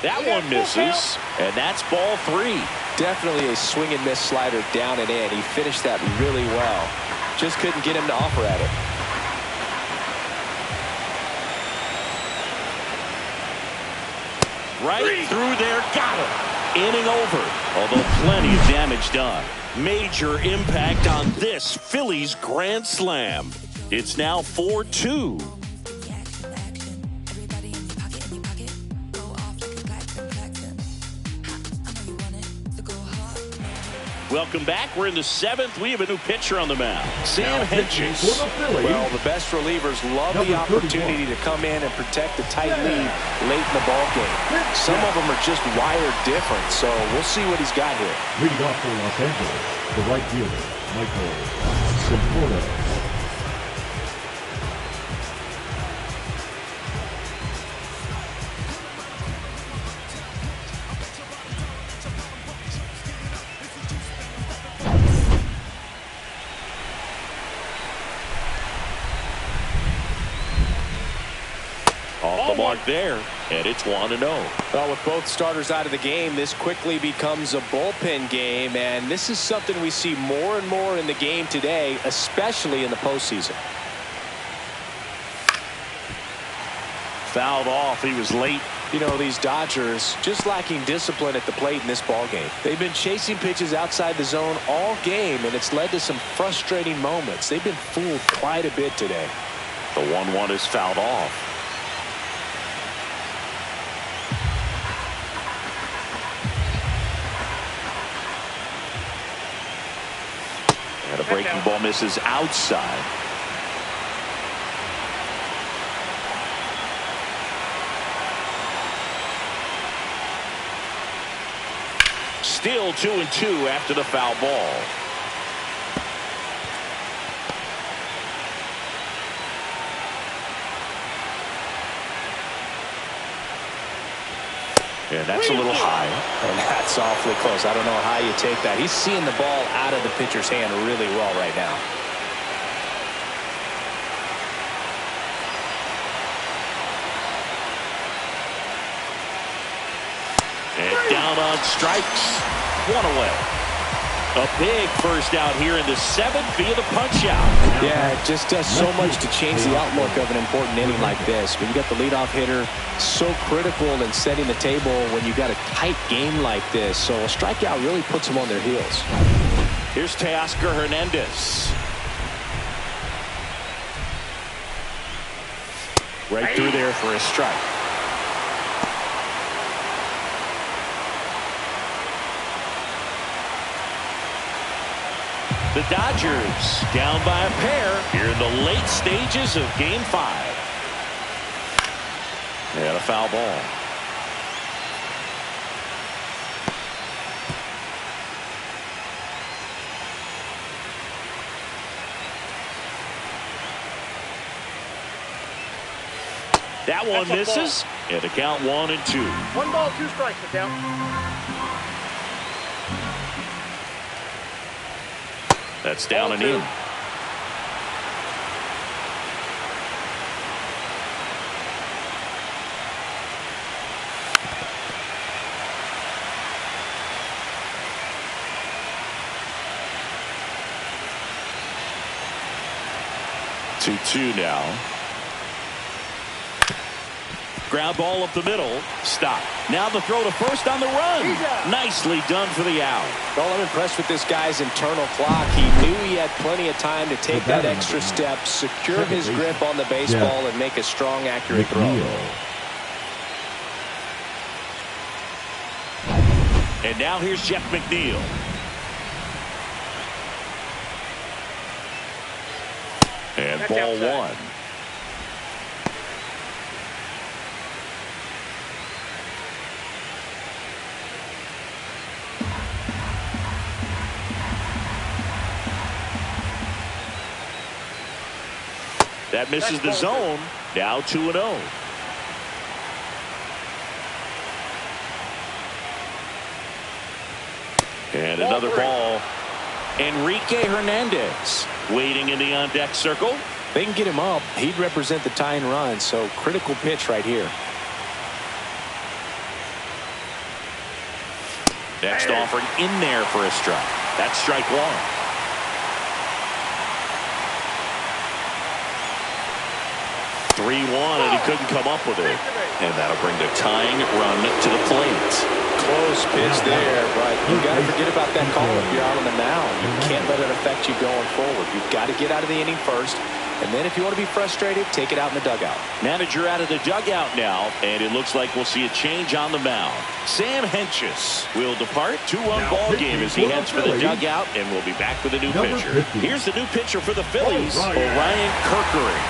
That one misses, and that's ball 3. Definitely a swing and miss slider down and in. He finished that really well. Just couldn't get him to offer at it. Right through there, got him. Inning over, although plenty of damage done. Major impact on this Phillies grand slam. It's now 4-2. Welcome back. We're in the 7th. We have a new pitcher on the mound. Sam Hedges. Well, the best relievers love the opportunity to come in and protect the tight lead late in the ball game. Some of them are just wired different, so we'll see what he's got here. Leading off for Los Angeles, the right fielder, Michael Conforto. Off the mark there, and it's 1-0. Well, with both starters out of the game, this quickly becomes a bullpen game, and this is something we see more and more in the game today, especially in the postseason. Fouled off. He was late. You know, these Dodgers just lacking discipline at the plate in this ball game. They've been chasing pitches outside the zone all game, and it's led to some frustrating moments. They've been fooled quite a bit today. The 1-1 is fouled off. And a breaking ball misses outside. Still 2-2 after the foul ball. And that's a little high. And that's awfully close. I don't know how you take that. He's seeing the ball out of the pitcher's hand really well right now. And down on strikes. One away. A big first out here in the 7th via the punch out. Yeah, it just does so much to change the outlook of an important inning like this. When you got the leadoff hitter, so critical in setting the table when you got a tight game like this. So a strikeout really puts them on their heels. Here's Teoscar Hernandez. Right through there for a strike. The Dodgers down by a pair here in the late stages of Game 5. And a foul ball. That one misses, and the count 1-2. 1 ball, 2 strikes, the count. That's down and in. Two now. Ground ball up the middle. Stop. Now the throw to first on the run. Nicely done for the out. Well, I'm impressed with this guy's internal clock. He knew he had plenty of time to take that extra step, secure his grip on the baseball, and make a strong, accurate throw. And now here's Jeff McNeil. And ball 1. That misses the zone. Now 2-0. And another ball. Enrique Hernandez waiting in the on-deck circle. They can get him up. He'd represent the tying run, so critical pitch right here. Next offering in there for a strike. That's strike 1. And he couldn't come up with it. And that'll bring the tying run to the plate. Close pitch there, but you got to forget about that call if you're out on the mound. You can't let it affect you going forward. You've got to get out of the inning first, and then if you want to be frustrated, take it out in the dugout. Manager out of the dugout now, and it looks like we'll see a change on the mound. Sam Hentges will depart. 2-1 ball game as he heads for the dugout, and we'll be back with a new pitcher. Here's the new pitcher for the Phillies, Orion Kerkering.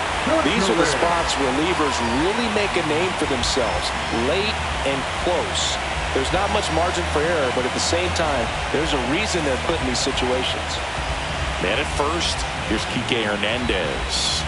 These are the spots relievers really make a name for themselves, late and close. There's not much margin for error, but at the same time, there's a reason they're put in these situations. Man at first, here's Kike Hernandez.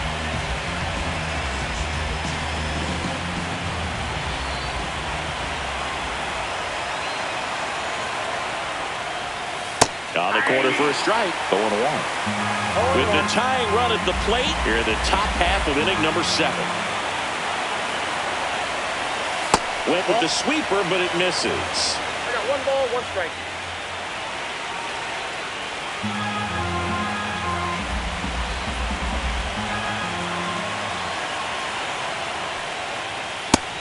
On the corner for a strike. 0-1. With the tying run at the plate here in the top half of inning number 7. Went with the sweeper, but it misses. I got 1 ball, 1 strike.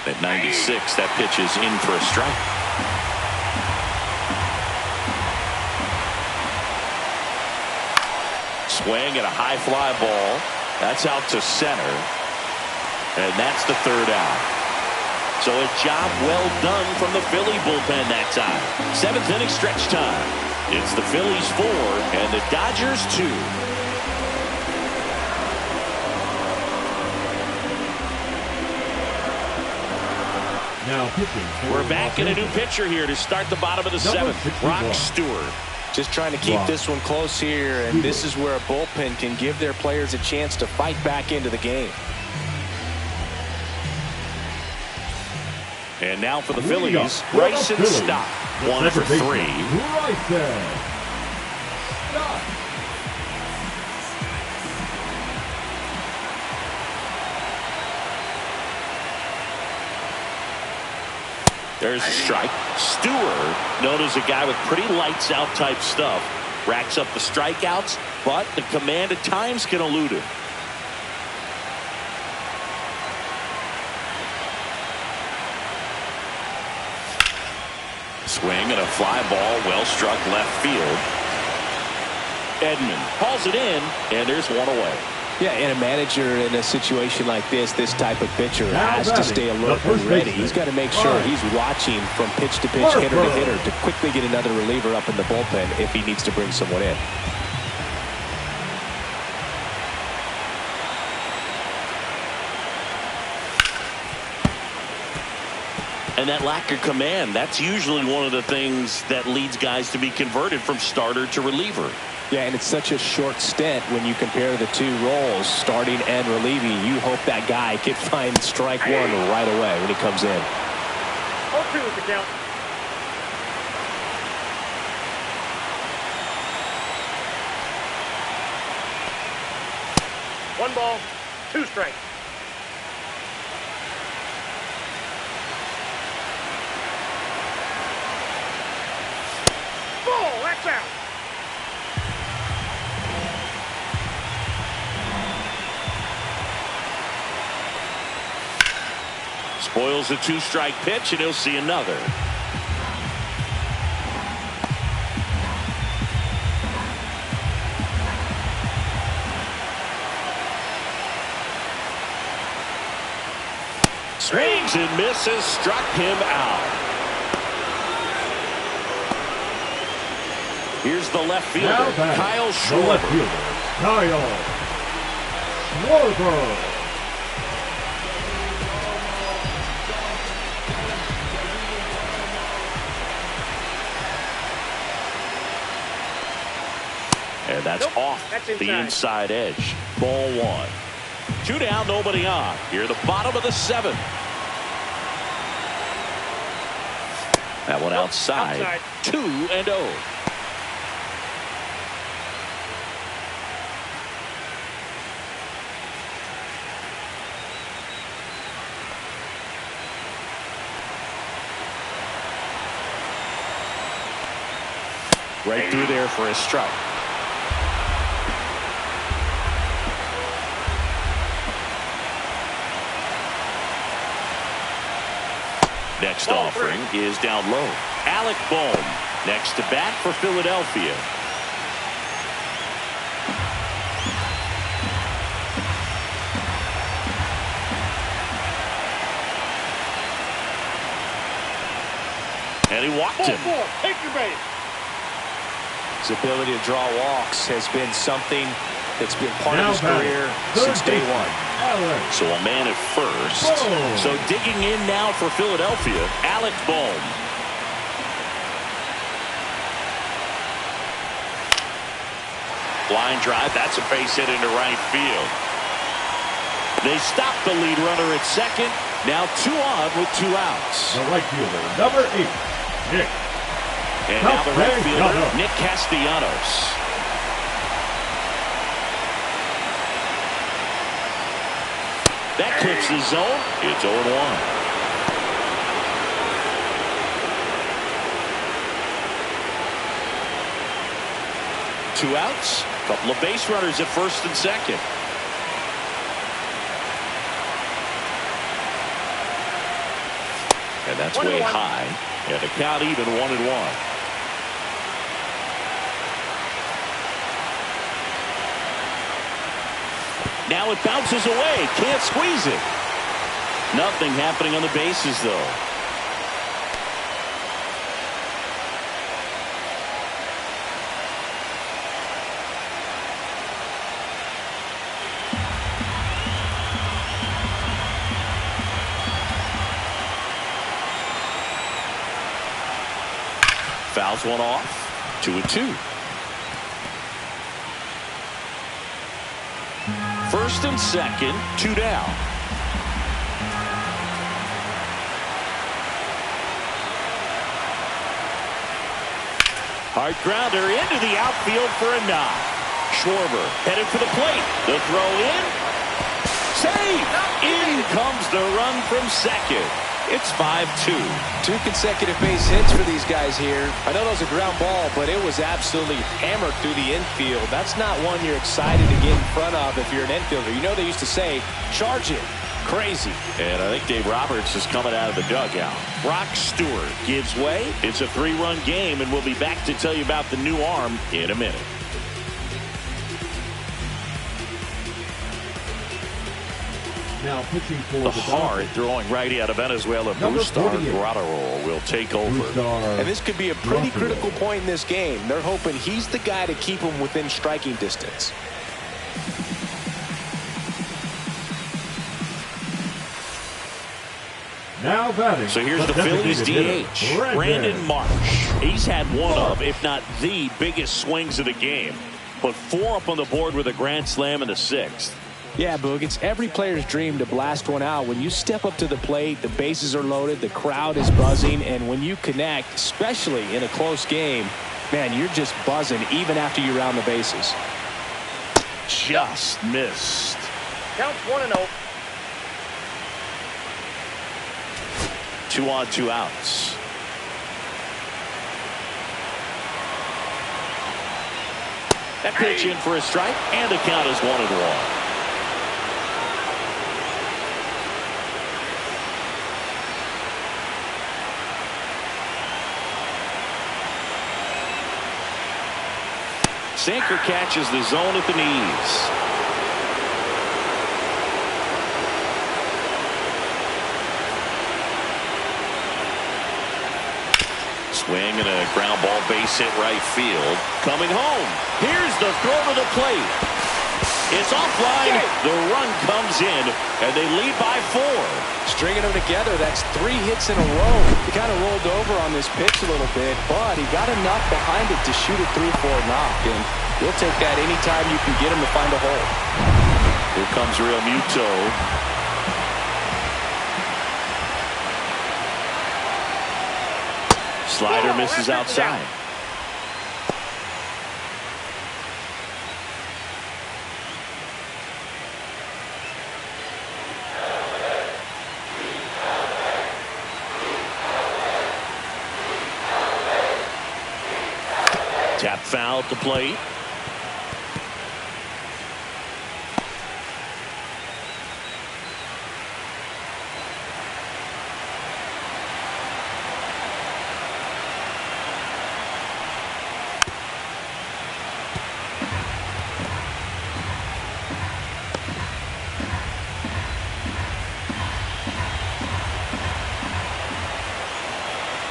At 96, that pitch is in for a strike. Swing and a high fly ball. That's out to center. And that's the 3rd out. So a job well done from the Philly bullpen that time. 7th inning stretch time. It's the Phillies 4 and the Dodgers 2. Now pitching. We're back in a new pitcher here to start the bottom of the 7th. Brock Stewart. Just trying to keep this one close here, and this is where a bullpen can give their players a chance to fight back into the game. And now for the Phillies, Bryson Stott. 1 for 3. Bryson Stott. There's a strike. Stewart, known as a guy with pretty lights out type stuff. Racks up the strikeouts, but the command at times can elude him. Swing and a fly ball, well struck left field. Edman hauls it in, and there's one away. Yeah, and a manager in a situation like this type of pitcher has to stay alert and ready. He's got to make sure he's watching from pitch to pitch, hitter to hitter, to quickly get another reliever up in the bullpen if he needs to bring someone in. And that lack of command, that's usually one of the things that leads guys to be converted from starter to reliever. Yeah, and it's such a short stint when you compare the two roles, starting and relieving. You hope that guy can find strike one right away when he comes in. 0-2 is the count. One ball, 2 strikes. Ball, that's out. Spoils a 2-strike pitch, and he'll see another. Swings and misses, struck him out. Here's the left fielder, Kyle Schwarber. Kyle Schwarber. And that's off the inside edge. Ball 1. 2 down, nobody on. Here, the bottom of the 7th. That one outside. 2-0. Right through there for a strike. Next offering is down low. Alec Bohm next to bat for Philadelphia. And he walked him. Take your base. His ability to draw walks has been something that's been part of his career since day one. So a man at first. So digging in now for Philadelphia, Alec Bohm. Line drive, that's a base hit into right field. They stop the lead runner at second. Now 2 on with 2 outs. The right fielder, number 8, Nick. And now the right fielder, Nick Castellanos. That clips the zone. It's 0-1. 2 outs. A couple of base runners at first and second. And that's way high. And the count even 1-1. Now it bounces away. Can't squeeze it. Nothing happening on the bases, though. Fouls one off. 2-2. First and second, 2 down. Hard grounder into the outfield for a knock. Schwarber headed for the plate. The throw in. Save! In comes the run from second. It's 5-2. 2 consecutive base hits for these guys here. I know that was a ground ball, but it was absolutely hammered through the infield. That's not one you're excited to get in front of if you're an infielder. You know they used to say, charge it. Crazy. And I think Dave Roberts is coming out of the dugout. Brock Stewart gives way. It's a 3-run game, and we'll be back to tell you about the new arm in a minute. Now pitching for The hard throwing righty out of Venezuela, Brustar Graterol will take over. And this could be a pretty critical point in this game. They're hoping he's the guy to keep them within striking distance. Now batting. So here's the Phillies DH, Brandon Marsh. He's had one of, if not the biggest swings of the game. But 4 up on the board with a grand slam in the 6th. Yeah, Boog, it's every player's dream to blast one out. When you step up to the plate, the bases are loaded, the crowd is buzzing, and when you connect, especially in a close game, man, you're just buzzing even after you round the bases. Just missed. Counts 1-0. 2 on, 2 outs. That pitch in for a strike, and the count is 1-1. Sinker catches the zone at the knees. Swing and a ground ball base hit right field. Coming home. Here's the throw to the plate. It's offline. The run comes in, and they lead by 4. Stringing them together, that's 3 hits in a row. He kind of rolled over on this pitch a little bit, but he got enough behind it to shoot it through for a knock, and you'll take that anytime you can get him to find a hole. Here comes Real Muto. Slider misses outside. Tap foul at the plate.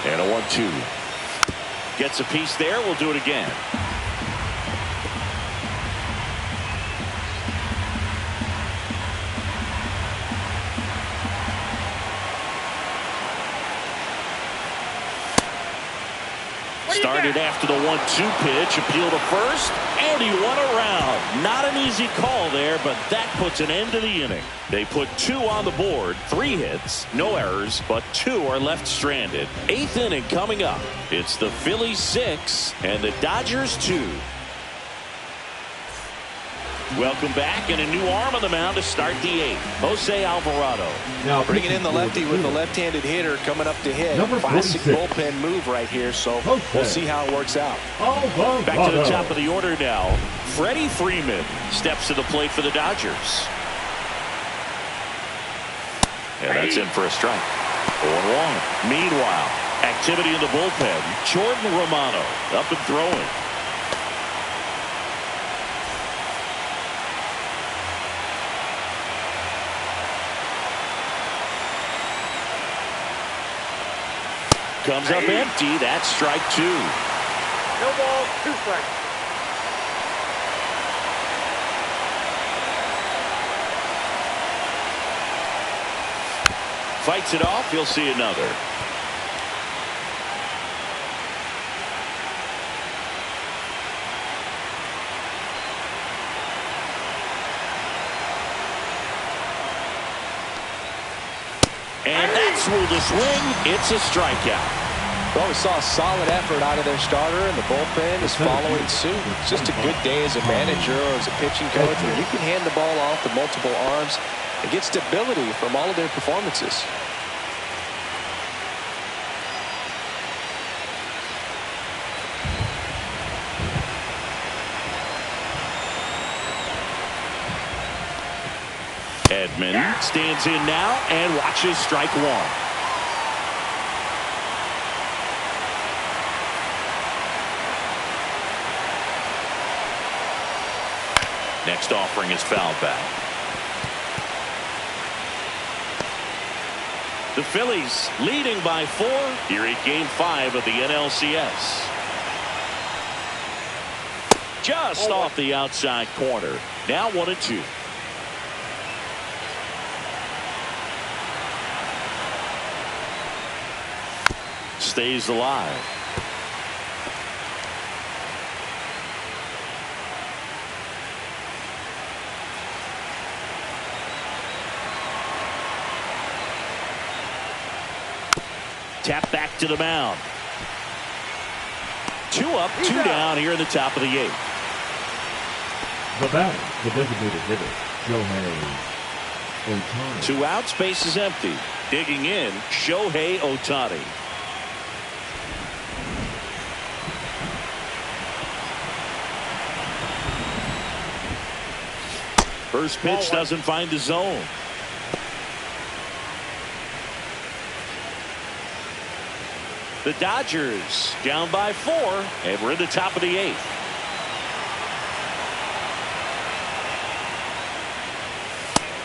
And a 1-2. Gets a piece there. We'll do it again. Started after the 1-2 pitch. Appeal to first. And he won around. Not an easy call there, but that puts an end to the inning. They put 2 on the board. 3 hits. No errors, but 2 are left stranded. 8th inning coming up. It's the Phillies 6 and the Dodgers 2. Welcome back, and a new arm on the mound to start the 8th. Jose Alvarado. Now bringing in the lefty with the left-handed hitter coming up to hit. Classic bullpen move right here, so we'll see how it works out. Back to the top of the order now. Freddie Freeman steps to the plate for the Dodgers. And that's in for a strike. 0-1. Meanwhile, activity in the bullpen. Jordan Romano up and throwing. Comes up empty. That's strike 2. No balls, 2 strikes. Fights it off. You'll see another. And that's ruled a swing. It's a strikeout. Well, we saw a solid effort out of their starter, and the bullpen is following suit. It's just a good day as a manager or as a pitching coach when you can hand the ball off to multiple arms and get stability from all of their performances. Edman stands in now and watches strike one. Next offering is fouled back. The Phillies leading by 4 here in Game 5 of the NLCS. Just off the outside corner. Now 1-2. Stays alive. Tap back to the mound. 2 up, 2 down here in the top of the 8th. The batter, the designated hitter, Shohei Ohtani. 2 outs, base is empty. Digging in, Shohei Ohtani. First pitch doesn't find the zone. The Dodgers down by 4, and we're in the top of the 8th.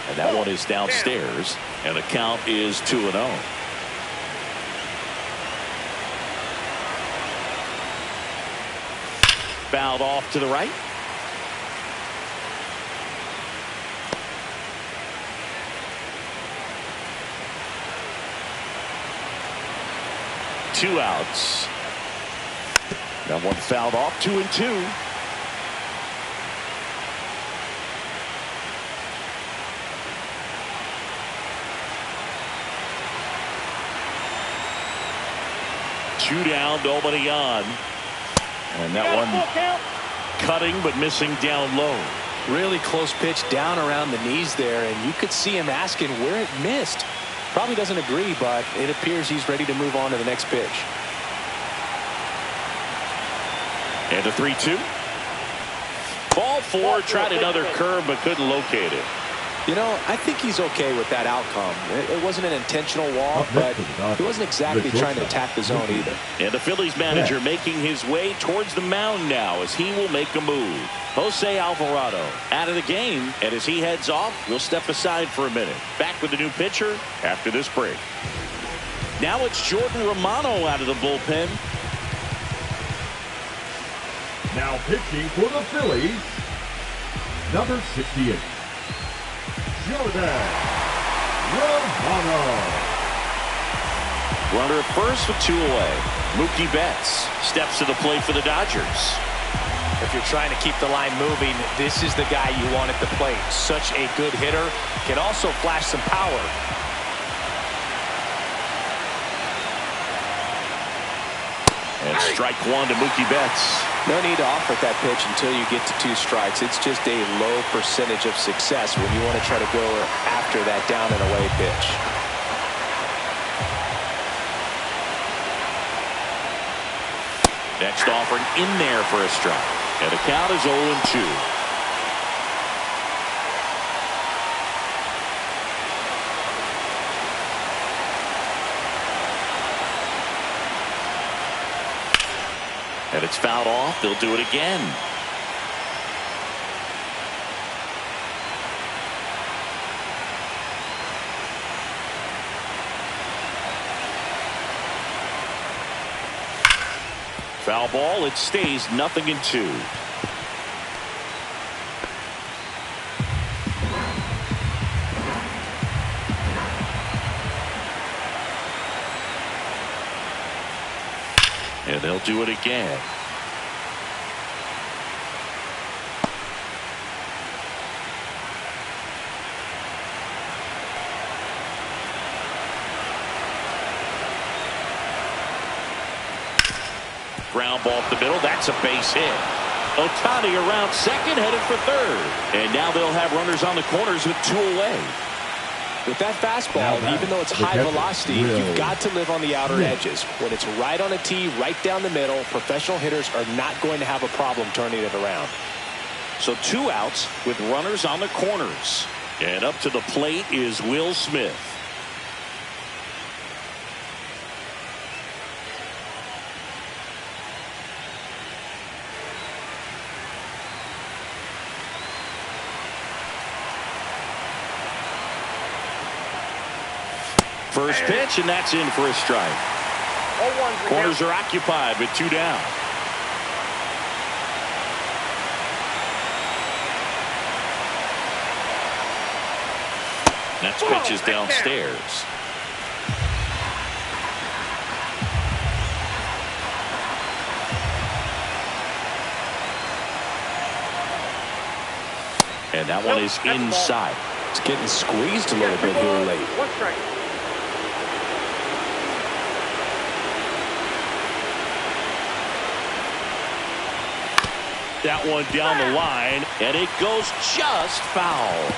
And that one is downstairs, and the count is 2-0. Fouled off to the right. Two outs. That one fouled off. 2-2. Two down, nobody on. And that one cutting but missing down low. Really close pitch down around the knees there, and you could see him asking where it missed. Probably doesn't agree, but it appears he's ready to move on to the next pitch. And a 3-2. Ball 4, tried another curve but couldn't locate it. You know, I think he's okay with that outcome. It wasn't an intentional walk, but he wasn't exactly trying to attack the zone either. And the Phillies manager making his way towards the mound now as he will make a move. Jose Alvarado out of the game, and as he heads off, we'll step aside for a minute. Back with the new pitcher after this break. Now it's Jordan Romano out of the bullpen. Now pitching for the Phillies, number 68, Jordan Romano. Runner at first with 2 away. Mookie Betts steps to the plate for the Dodgers. If you're trying to keep the line moving, this is the guy you want at the plate. Such a good hitter. Can also flash some power. And strike 1 to Mookie Betts. No need to offer that pitch until you get to 2 strikes. It's just a low percentage of success when you want to try to go after that down and away pitch. Next offering in there for a strike. And the count is 0-2. And it's fouled off. They'll do it again. Foul ball. It stays 0-2. And they'll do it again. Ground ball up the middle. That's a base hit. Ohtani around second, headed for third. And now they'll have runners on the corners with 2 away. With that fastball, even though it's high velocity, you've got to live on the outer edges. When it's right on a tee, right down the middle, professional hitters are not going to have a problem turning it around. So 2 outs with runners on the corners. And up to the plate is Will Smith. First pitch, and that's in for a strike. Corners are occupied with 2 down. Next pitch is downstairs. And that one is inside. It's getting squeezed a little bit here late. One strike. That one down the line, and it goes just foul.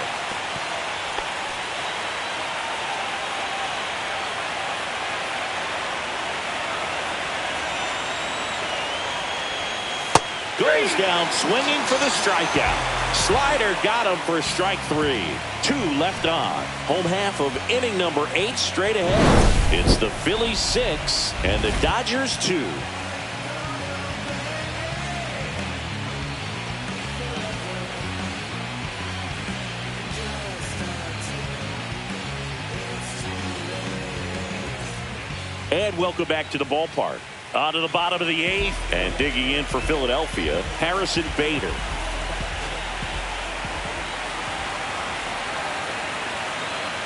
Goes down swinging for the strikeout. Slider got him for strike 3. 2 left on. Home half of inning number 8 straight ahead. It's the Phillies 6 and the Dodgers 2. And welcome back to the ballpark. On to the bottom of the 8th, and digging in for Philadelphia, Harrison Bader.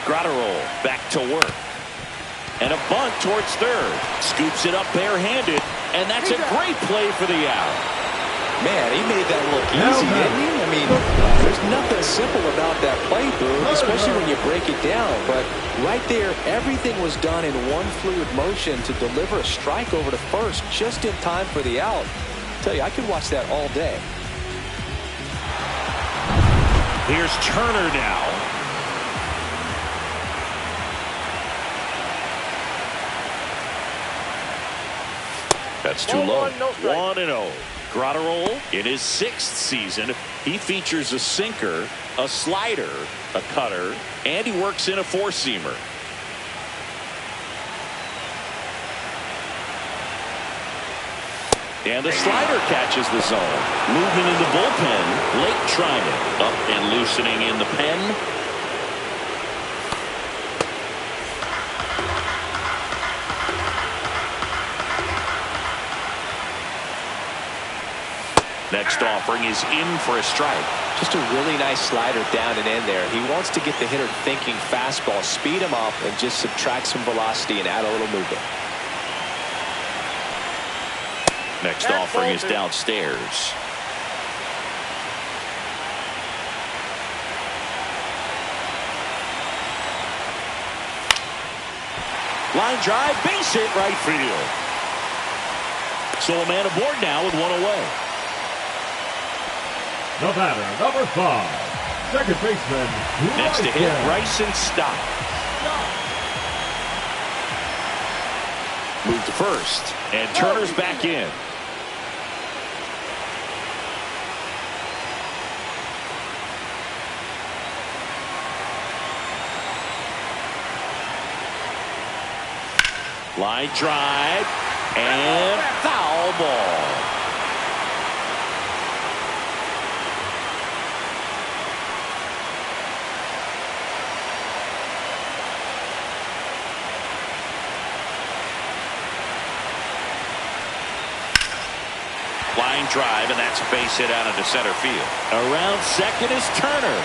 Gratterol back to work. And a bunt towards third. Scoops it up barehanded, and that's a great play for the out. Man, he made that look easy, didn't he? I mean, there's nothing simple about that play, Boo, especially when you break it down. But right there, everything was done in one fluid motion to deliver a strike over to first just in time for the out. I tell you, I could watch that all day. Here's Turner now. That's too low. 1-0. Gratterol in his 6th season. He features a sinker, a slider, a cutter, and he works in a 4-seamer. And the slider catches the zone. Moving in the bullpen, Blake Trinan up and loosening in the pen. Next offering is in for a strike. Just a really nice slider down and in there. He wants to get the hitter thinking fastball, speed him up, and just subtract some velocity and add a little movement. Next offering is downstairs. Line drive, base hit right field. So a man aboard now with 1 away. The batter, number 5, second baseman. Next to hit, Bryson Stott. Move to first, and Turner's back in. Line drive, and foul ball. Line drive, and that's a base hit out into center field. Around second is Turner.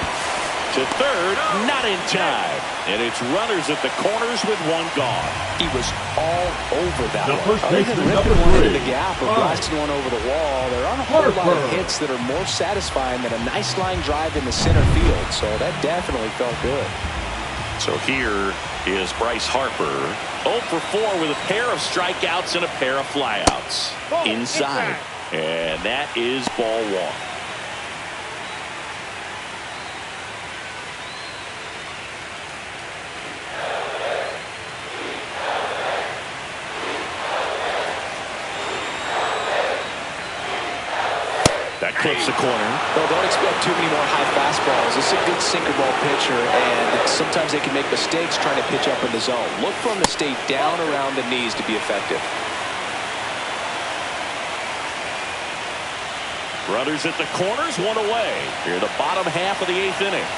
To third, not in time. And it's runners at the corners with 1 gone. He was all over that The one. first Other than baseman, ripping number one 3, into the gap or blasting one over the wall, there aren't a whole lot of hits that are more satisfying than a nice line drive in the center field. So that definitely felt good. So here is Bryce Harper. 0 for 4 with a pair of strikeouts and a pair of flyouts. Inside. And that is ball 1. That clips the corner. Well, don't expect too many more high fastballs. This is a good sinker ball pitcher, and sometimes they can make mistakes trying to pitch up in the zone. Look for them to stay down around the knees to be effective. Runners at the corners, one away. Here the bottom half of the 8th inning.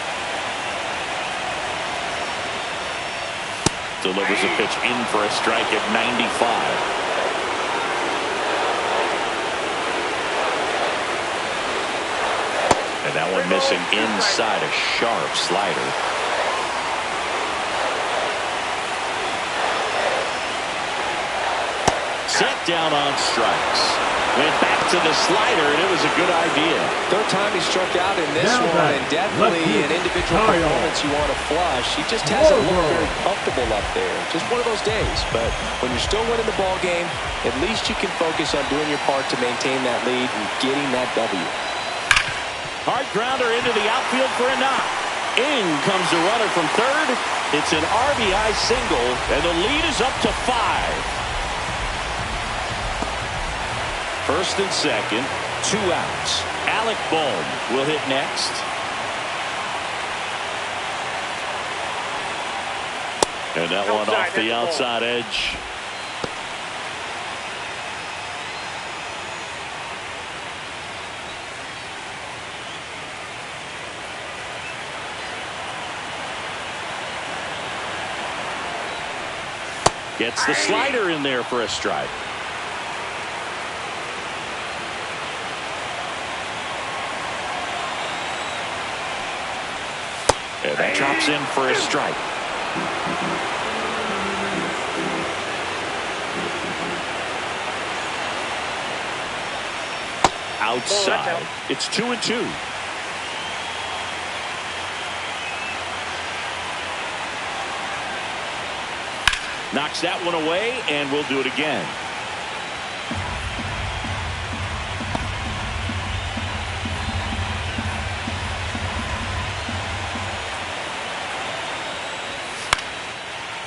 Delivers a pitch in for a strike at 95. And that one missing inside, a sharp slider. Set down on strikes. Went back to the slider, and it was a good idea. Third time he struck out in this one, and definitely an individual performance you want to flush. He just hasn't looked very comfortable up there. Just one of those days. But when you're still winning the ball game, at least you can focus on doing your part to maintain that lead and getting that W. Hard grounder into the outfield for a knock. In comes the runner from third. It's an RBI single, and the lead is up to 5. First and second, 2 outs. Alec Bohm will hit next. And that one off the outside edge. Gets the slider in there for a strike. And that drops in for a strike. Outside. It's 2-2. Knocks that one away, and we'll do it again.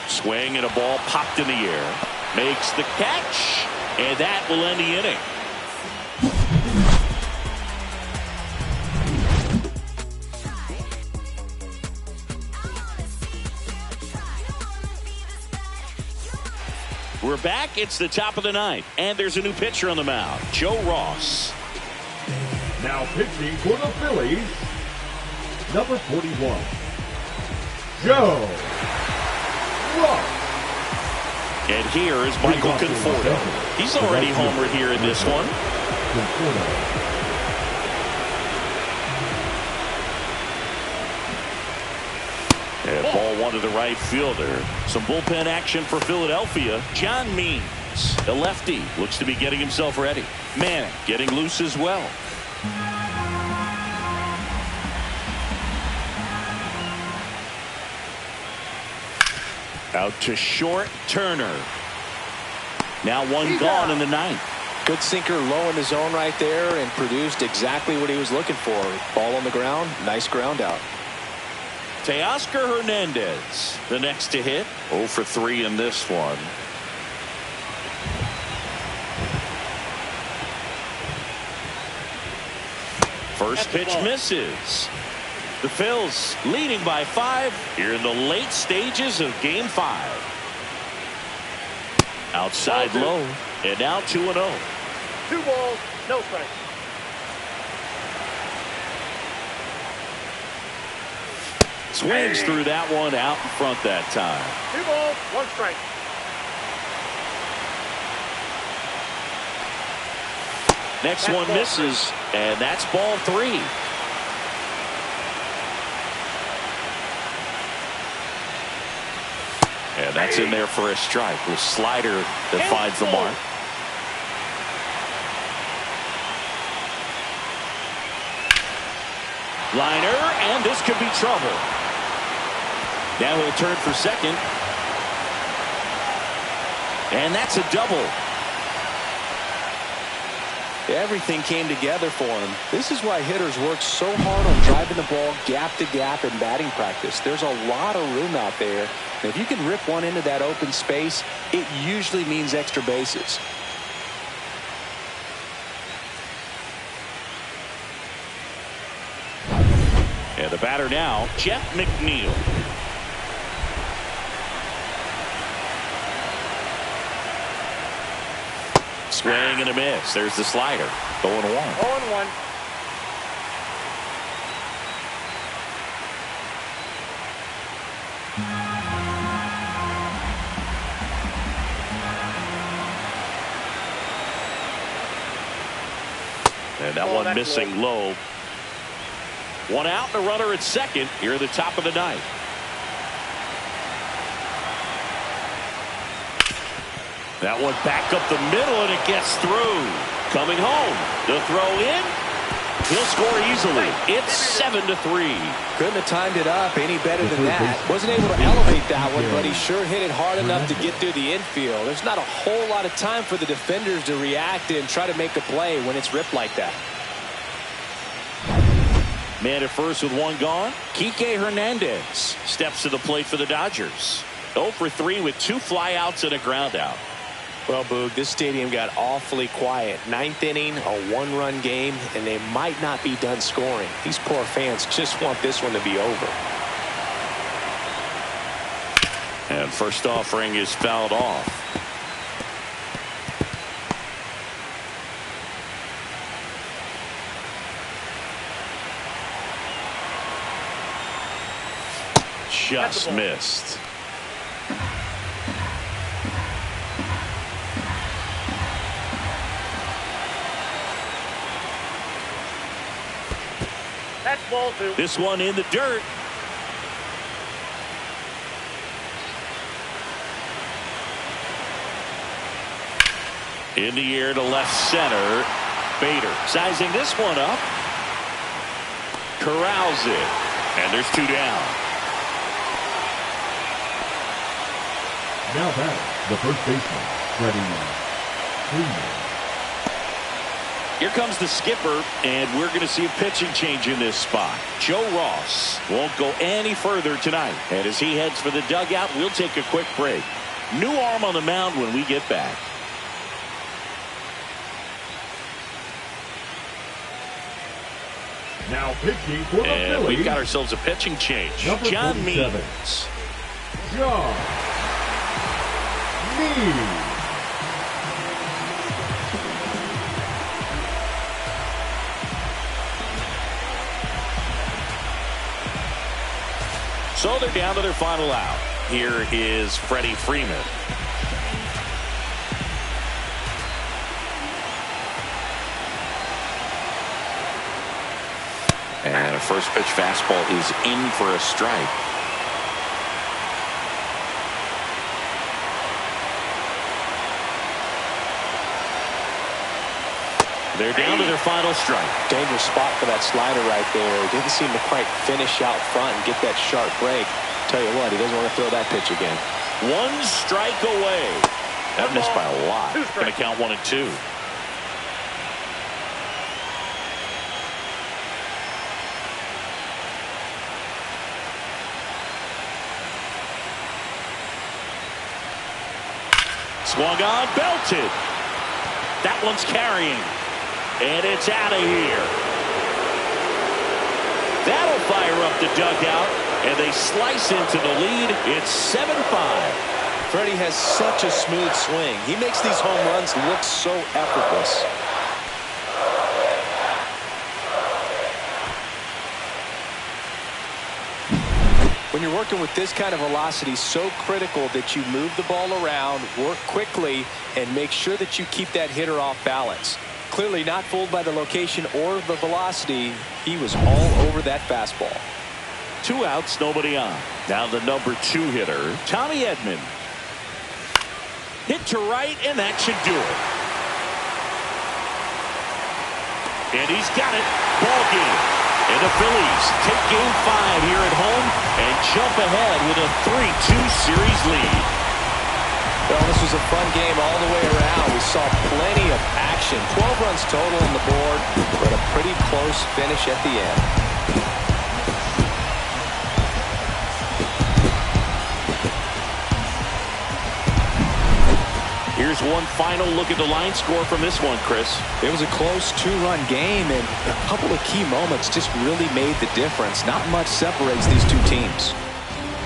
Swing and a ball popped in the air. Makes the catch, and that will end the inning. We're back. It's the top of the 9th, and there's a new pitcher on the mound, Joe Ross. Now pitching for the Phillies, number 41, Joe Ross. And here is Michael Conforto. He's already homered here in this one. And ball one to the right fielder. Some bullpen action for Philadelphia. John Means, the lefty, looks to be getting himself ready. Manning getting loose as well. Out to short, Turner. Now one gone in the 9th. Good sinker low in the zone right there and produced exactly what he was looking for. Ball on the ground, nice ground out. Teoscar Hernandez, the next to hit. 0 for 3 in this one. First pitch misses. The Phils leading by 5 here in the late stages of Game 5. Outside low, and now 2-0. 2 balls, no strikes. Swings through that one out in front that time. 2 balls, 1 strike. Next one misses, and that's ball 3. And that's in there for a strike with slider that finds the mark. Liner, and this could be trouble. Now he'll turn for second. And that's a double. Everything came together for him. This is why hitters work so hard on driving the ball gap to gap in batting practice. There's a lot of room out there. And if you can rip one into that open space, it usually means extra bases. And the batter now, Jeff McNeil. Swing and a miss. There's the slider. 0-1. 0-1. And that one missing low. One out and a runner at second here at the top of the ninth. That one back up the middle and it gets through. Coming home. The throw in. He'll score easily. It's 7-3. Couldn't have timed it up any better than that. Wasn't able to elevate that one, but he sure hit it hard enough to get through the infield. There's not a whole lot of time for the defenders to react and try to make a play when it's ripped like that. Man at first with one gone. Kike Hernandez steps to the plate for the Dodgers. 0 for 3 with 2 flyouts and a ground out. Well, Boog, this stadium got awfully quiet. 9th inning, a 1-run game, and they might not be done scoring. These poor fans just want this one to be over. And first offering is fouled off. Just missed. That's ball 2. This one in the dirt. In the air to left center. Bader sizing this one up. Corrals it. And there's 2 down. Now back, the first baseman, Freddie Freeman. Here comes the skipper, and we're going to see a pitching change in this spot. Joe Ross won't go any further tonight. And as he heads for the dugout, we'll take a quick break. New arm on the mound when we get back. Now pitching for the And Phillies. we've got ourselves a pitching change. Number John 47. Means. John Means. So they're down to their final out. Here is Freddie Freeman. And a first pitch fastball is in for a strike. They're down to their final strike. Dangerous spot for that slider right there. Didn't seem to quite finish out front and get that sharp break. Tell you what, he doesn't want to throw that pitch again. 1 strike away. That missed by a lot. Going to count 1 and 2. Swung on, belted. That one's carrying. And it's out of here. That'll fire up the dugout. And they slice into the lead. It's 7-5. Freddie has such a smooth swing. He makes these home runs look so effortless. When you're working with this kind of velocity, so critical that you move the ball around, work quickly, and make sure that you keep that hitter off balance. Clearly not fooled by the location or the velocity. He was all over that fastball. 2 outs, nobody on. Now the number 2 hitter, Tommy Edman. Hit to right, and that should do it. And he's got it. Ball game. And the Phillies take game 5 here at home and jump ahead with a 3-2 series lead. Well, this was a fun game all the way around. We saw plenty of action. 12 runs total on the board, but a pretty close finish at the end. Here's Here's one final look at the line score from this one, Chris. It was a close 2-run game, and a couple of key moments just really made the difference. Not much separates these two teams.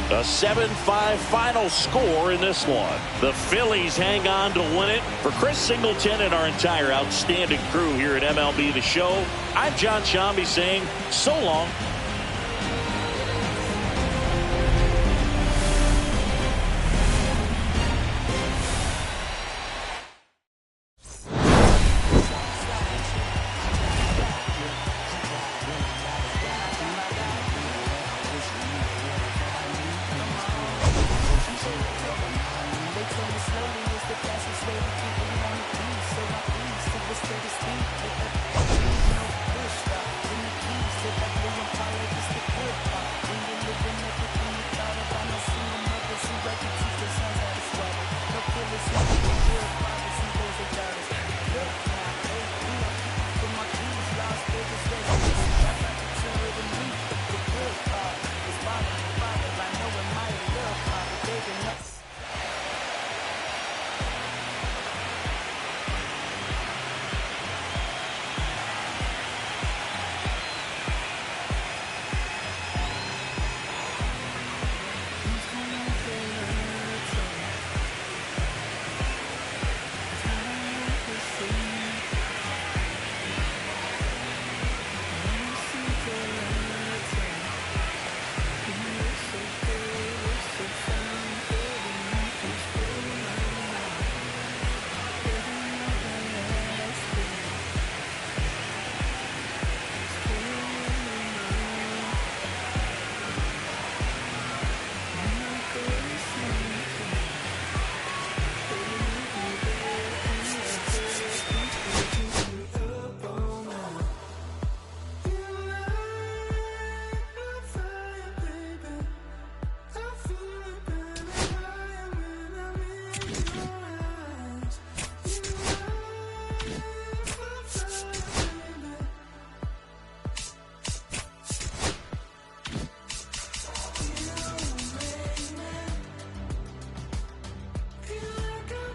A 7-5 final score in this one. The Phillies hang on to win it. For Chris Singleton and our entire outstanding crew here at MLB The Show, I'm John Shambi saying so long